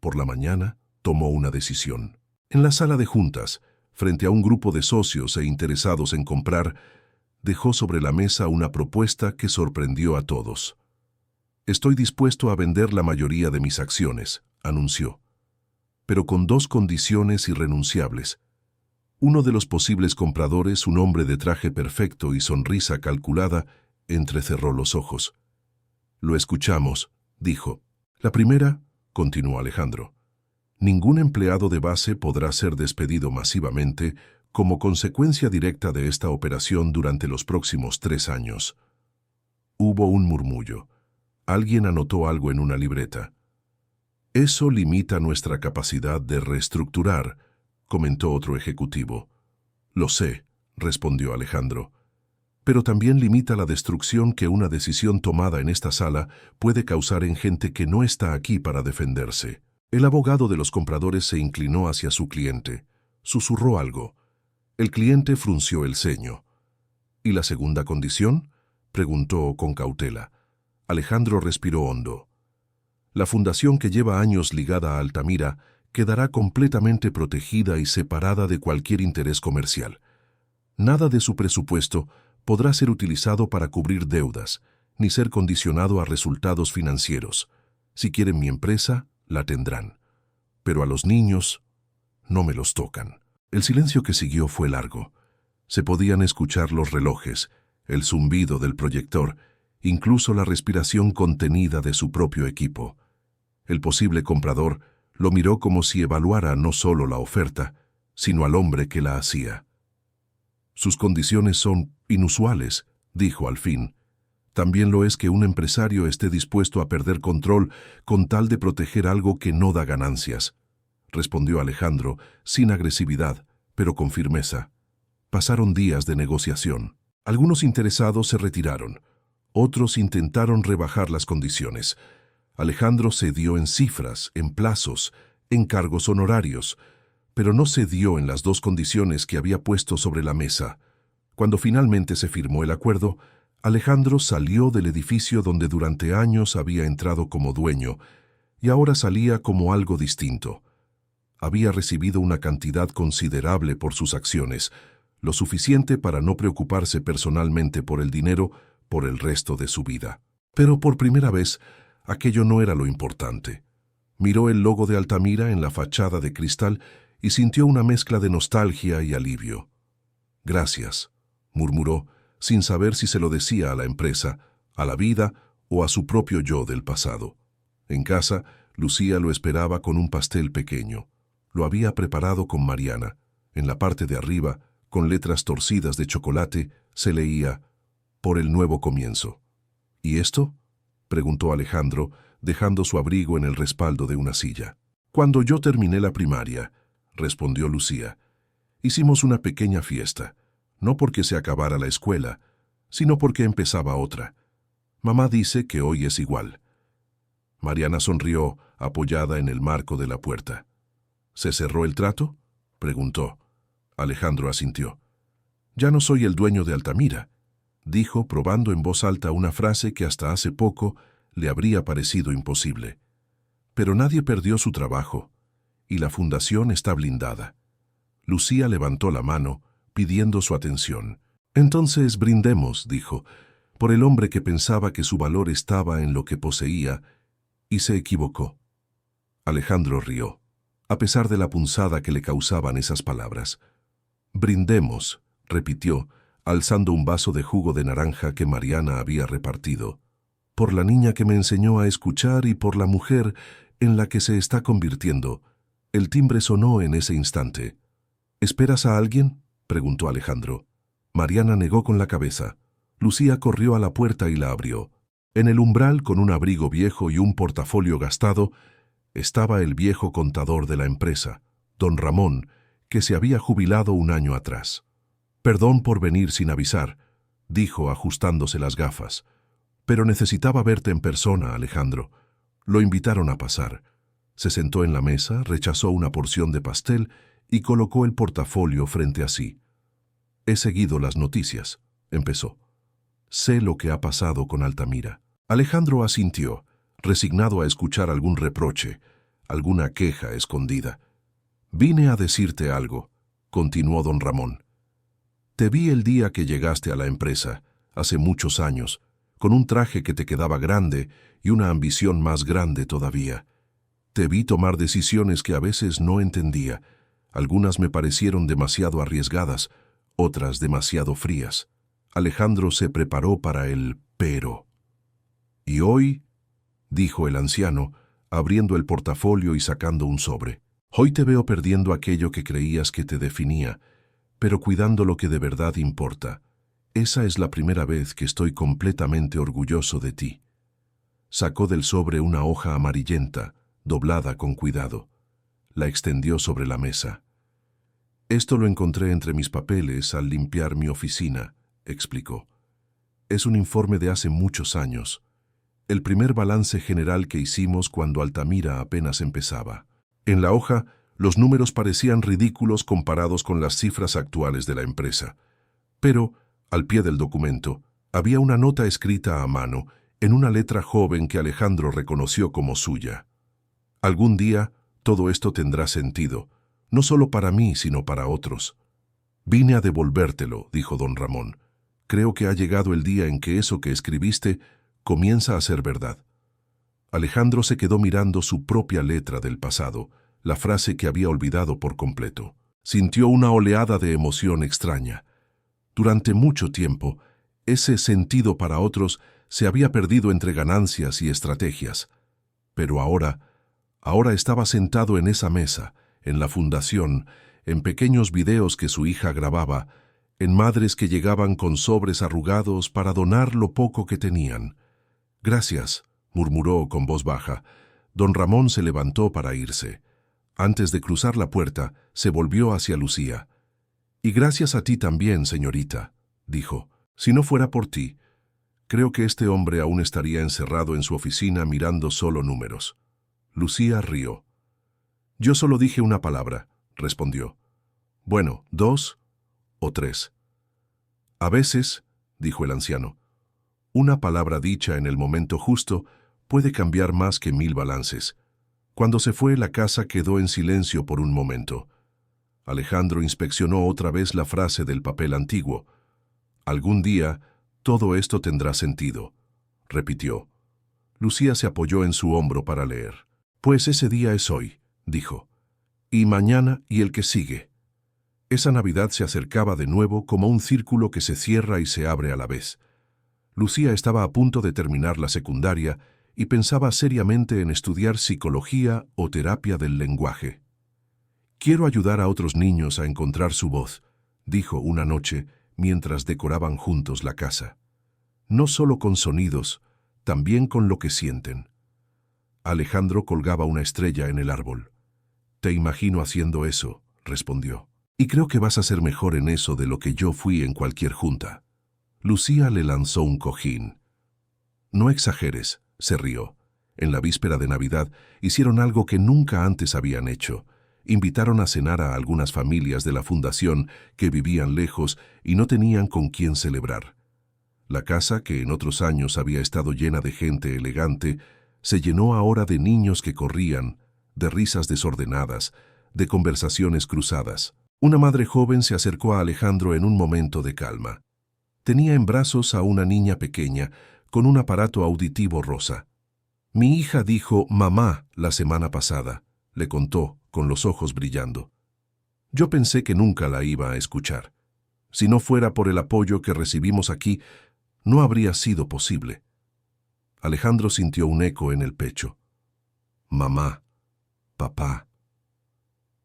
Por la mañana tomó una decisión. En la sala de juntas, frente a un grupo de socios e interesados en comprar, dejó sobre la mesa una propuesta que sorprendió a todos. «Estoy dispuesto a vender la mayoría de mis acciones», anunció, «pero con dos condiciones irrenunciables. Uno de los posibles compradores, un hombre de traje perfecto y sonrisa calculada, entrecerró los ojos. «Lo escuchamos», dijo. «La primera», continuó Alejandro, «ningún empleado de base podrá ser despedido masivamente como consecuencia directa de esta operación durante los próximos 3 años». Hubo un murmullo. Alguien anotó algo en una libreta. «Eso limita nuestra capacidad de reestructurar», comentó otro ejecutivo. «Lo sé», respondió Alejandro, «pero también limita la destrucción que una decisión tomada en esta sala puede causar en gente que no está aquí para defenderse». El abogado de los compradores se inclinó hacia su cliente. Susurró algo. El cliente frunció el ceño. «¿Y la segunda condición?», preguntó con cautela. Alejandro respiró hondo. «La fundación que lleva años ligada a Altamira quedará completamente protegida y separada de cualquier interés comercial. Nada de su presupuesto podrá ser utilizado para cubrir deudas, ni ser condicionado a resultados financieros. Si quieren mi empresa, la tendrán. Pero a los niños no me los tocan». El silencio que siguió fue largo. Se podían escuchar los relojes, el zumbido del proyector, incluso la respiración contenida de su propio equipo. El posible comprador lo miró como si evaluara no solo la oferta, sino al hombre que la hacía. «Sus condiciones son inusuales», dijo al fin. «También lo es que un empresario esté dispuesto a perder control con tal de proteger algo que no da ganancias», respondió Alejandro, sin agresividad, pero con firmeza. Pasaron días de negociación. Algunos interesados se retiraron. Otros intentaron rebajar las condiciones. Alejandro cedió en cifras, en plazos, en cargos honorarios, pero no cedió en las dos condiciones que había puesto sobre la mesa. Cuando finalmente se firmó el acuerdo, Alejandro salió del edificio donde durante años había entrado como dueño y ahora salía como algo distinto. Había recibido una cantidad considerable por sus acciones, lo suficiente para no preocuparse personalmente por el dinero por el resto de su vida. Pero por primera vez, aquello no era lo importante. Miró el logo de Altamira en la fachada de cristal y sintió una mezcla de nostalgia y alivio. «Gracias», murmuró, sin saber si se lo decía a la empresa, a la vida o a su propio yo del pasado. En casa, Lucía lo esperaba con un pastel pequeño. Lo había preparado con Mariana. En la parte de arriba, con letras torcidas de chocolate, se leía «Por el nuevo comienzo». «¿Y esto?», preguntó Alejandro, dejando su abrigo en el respaldo de una silla. «Cuando yo terminé la primaria», respondió Lucía, «hicimos una pequeña fiesta, no porque se acabara la escuela, sino porque empezaba otra. Mamá dice que hoy es igual». Mariana sonrió, apoyada en el marco de la puerta. «¿Se cerró el trato?», preguntó. Alejandro asintió. «Ya no soy el dueño de Altamira», dijo, probando en voz alta una frase que hasta hace poco le habría parecido imposible. «Pero nadie perdió su trabajo, y la fundación está blindada». Lucía levantó la mano, pidiendo su atención. «Entonces brindemos», dijo, «por el hombre que pensaba que su valor estaba en lo que poseía, y se equivocó». Alejandro rió, a pesar de la punzada que le causaban esas palabras. «Brindemos», repitió, alzando un vaso de jugo de naranja que Mariana había repartido, «por la niña que me enseñó a escuchar y por la mujer en la que se está convirtiendo». El timbre sonó en ese instante. «¿Esperas a alguien?», preguntó Alejandro. Mariana negó con la cabeza. Lucía corrió a la puerta y la abrió. En el umbral, con un abrigo viejo y un portafolio gastado, estaba el viejo contador de la empresa, don Ramón, que se había jubilado un año atrás. «Perdón por venir sin avisar», dijo ajustándose las gafas. «Pero necesitaba verte en persona, Alejandro». Lo invitaron a pasar. Se sentó en la mesa, rechazó una porción de pastel y colocó el portafolio frente a sí. «He seguido las noticias», empezó. «Sé lo que ha pasado con Altamira». Alejandro asintió, resignado a escuchar algún reproche, alguna queja escondida. Vine a decirte algo, continuó don Ramón. Te vi el día que llegaste a la empresa, hace muchos años, con un traje que te quedaba grande y una ambición más grande todavía. Te vi tomar decisiones que a veces no entendía. Algunas me parecieron demasiado arriesgadas, otras demasiado frías. Alejandro se preparó para el pero. «¿Y hoy?», dijo el anciano, abriendo el portafolio y sacando un sobre. «Hoy te veo perdiendo aquello que creías que te definía, pero cuidando lo que de verdad importa. Esa es la primera vez que estoy completamente orgulloso de ti». Sacó del sobre una hoja amarillenta, doblada con cuidado. La extendió sobre la mesa. «Esto lo encontré entre mis papeles al limpiar mi oficina», explicó. «Es un informe de hace muchos años. El primer balance general que hicimos cuando Altamira apenas empezaba. En la hoja, los números parecían ridículos comparados con las cifras actuales de la empresa. Pero, al pie del documento, había una nota escrita a mano, en una letra joven que Alejandro reconoció como suya. «Algún día, todo esto tendrá sentido, no solo para mí, sino para otros». «Vine a devolvértelo», dijo don Ramón. «Creo que ha llegado el día en que eso que escribiste comienza a ser verdad». Alejandro se quedó mirando su propia letra del pasado, la frase que había olvidado por completo. Sintió una oleada de emoción extraña. Durante mucho tiempo, ese sentido para otros se había perdido entre ganancias y estrategias. Pero ahora estaba sentado en esa mesa, en la fundación, en pequeños videos que su hija grababa, en madres que llegaban con sobres arrugados para donar lo poco que tenían. «Gracias», murmuró con voz baja. Don Ramón se levantó para irse. Antes de cruzar la puerta, se volvió hacia Lucía. «Y gracias a ti también, señorita», dijo. «Si no fuera por ti, creo que este hombre aún estaría encerrado en su oficina mirando solo números». Lucía rió. «Yo solo dije una palabra», respondió. «Bueno, 2 o 3. «A veces», dijo el anciano, «una palabra dicha en el momento justo puede cambiar más que 1000 balances». Cuando se fue, la casa quedó en silencio por un momento. Alejandro inspeccionó otra vez la frase del papel antiguo. «Algún día, todo esto tendrá sentido», repitió. Lucía se apoyó en su hombro para leer. «Pues ese día es hoy», dijo. «Y mañana y el que sigue». Esa Navidad se acercaba de nuevo como un círculo que se cierra y se abre a la vez. Lucía estaba a punto de terminar la secundaria y pensaba seriamente en estudiar psicología o terapia del lenguaje. «Quiero ayudar a otros niños a encontrar su voz», dijo una noche mientras decoraban juntos la casa. «No solo con sonidos, también con lo que sienten». Alejandro colgaba una estrella en el árbol. «Te imagino haciendo eso», respondió. «Y creo que vas a ser mejor en eso de lo que yo fui en cualquier junta». Lucía le lanzó un cojín. «No exageres», se rió. En la víspera de Navidad hicieron algo que nunca antes habían hecho. Invitaron a cenar a algunas familias de la fundación que vivían lejos y no tenían con quién celebrar. La casa, que en otros años había estado llena de gente elegante, se llenó ahora de niños que corrían, de risas desordenadas, de conversaciones cruzadas. Una madre joven se acercó a Alejandro en un momento de calma. Tenía en brazos a una niña pequeña, con un aparato auditivo rosa. «Mi hija dijo mamá la semana pasada», le contó, con los ojos brillando. «Yo pensé que nunca la iba a escuchar. Si no fuera por el apoyo que recibimos aquí, no habría sido posible». Alejandro sintió un eco en el pecho. Mamá, papá.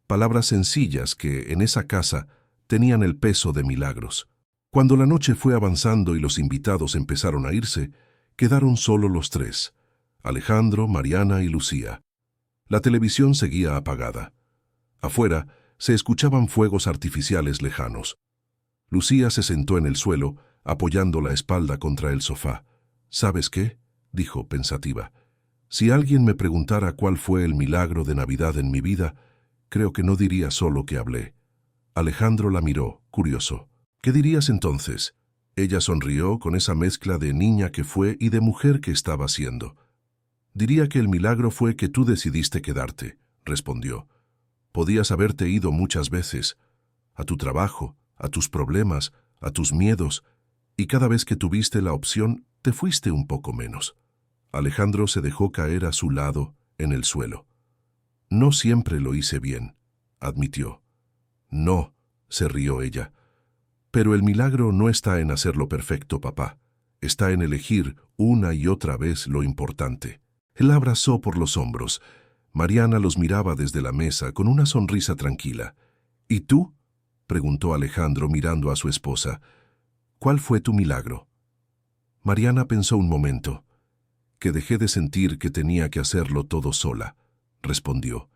Palabras sencillas que, en esa casa, tenían el peso de milagros. Cuando la noche fue avanzando y los invitados empezaron a irse, quedaron solo los tres, Alejandro, Mariana y Lucía. La televisión seguía apagada. Afuera se escuchaban fuegos artificiales lejanos. Lucía se sentó en el suelo, apoyando la espalda contra el sofá. «¿Sabes qué?», dijo pensativa. «Si alguien me preguntara cuál fue el milagro de Navidad en mi vida, creo que no diría solo que hablé». Alejandro la miró, curioso. «¿Qué dirías entonces?». Ella sonrió con esa mezcla de niña que fue y de mujer que estaba siendo. «Diría que el milagro fue que tú decidiste quedarte», respondió. Podías haberte ido muchas veces, a tu trabajo, a tus problemas, a tus miedos, y cada vez que tuviste la opción, te fuiste un poco menos. Alejandro se dejó caer a su lado, en el suelo. No siempre lo hice bien, admitió. No, se rió ella. Pero el milagro no está en hacerlo perfecto, papá. Está en elegir una y otra vez lo importante. Él la abrazó por los hombros. Mariana los miraba desde la mesa con una sonrisa tranquila. ¿Y tú?, preguntó Alejandro mirando a su esposa. ¿Cuál fue tu milagro? Mariana pensó un momento. Que dejé de sentir que tenía que hacerlo todo sola, respondió,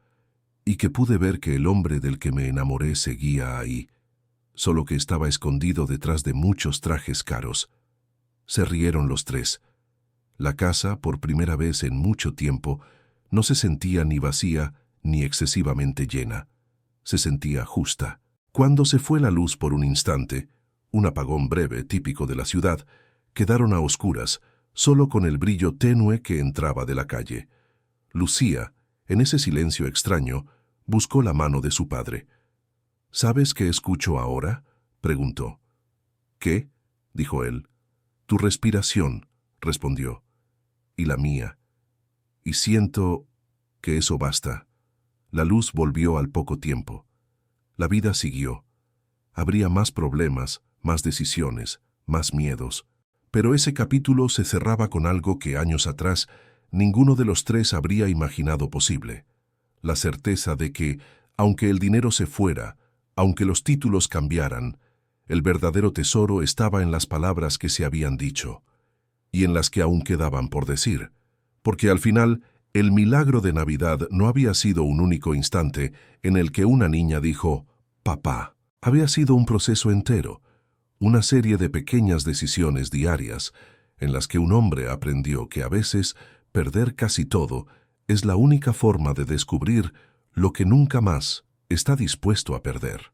y que pude ver que el hombre del que me enamoré seguía ahí, solo que estaba escondido detrás de muchos trajes caros. Se rieron los tres. La casa, por primera vez en mucho tiempo, no se sentía ni vacía ni excesivamente llena. Se sentía justa. Cuando se fue la luz por un instante, un apagón breve típico de la ciudad, quedaron a oscuras, solo con el brillo tenue que entraba de la calle. Lucía, en ese silencio extraño, buscó la mano de su padre. ¿Sabes qué escucho ahora?, preguntó. ¿Qué?, dijo él. Tu respiración, respondió, y la mía. Y siento que eso basta. La luz volvió al poco tiempo. La vida siguió. Habría más problemas, más decisiones, más miedos. Pero ese capítulo se cerraba con algo que años atrás ninguno de los tres habría imaginado posible. La certeza de que, aunque el dinero se fuera, aunque los títulos cambiaran, el verdadero tesoro estaba en las palabras que se habían dicho, y en las que aún quedaban por decir, porque al final el milagro de Navidad no había sido un único instante en el que una niña dijo, «Papá». Había sido un proceso entero, una serie de pequeñas decisiones diarias en las que un hombre aprendió que a veces perder casi todo es la única forma de descubrir lo que nunca más está dispuesto a perder.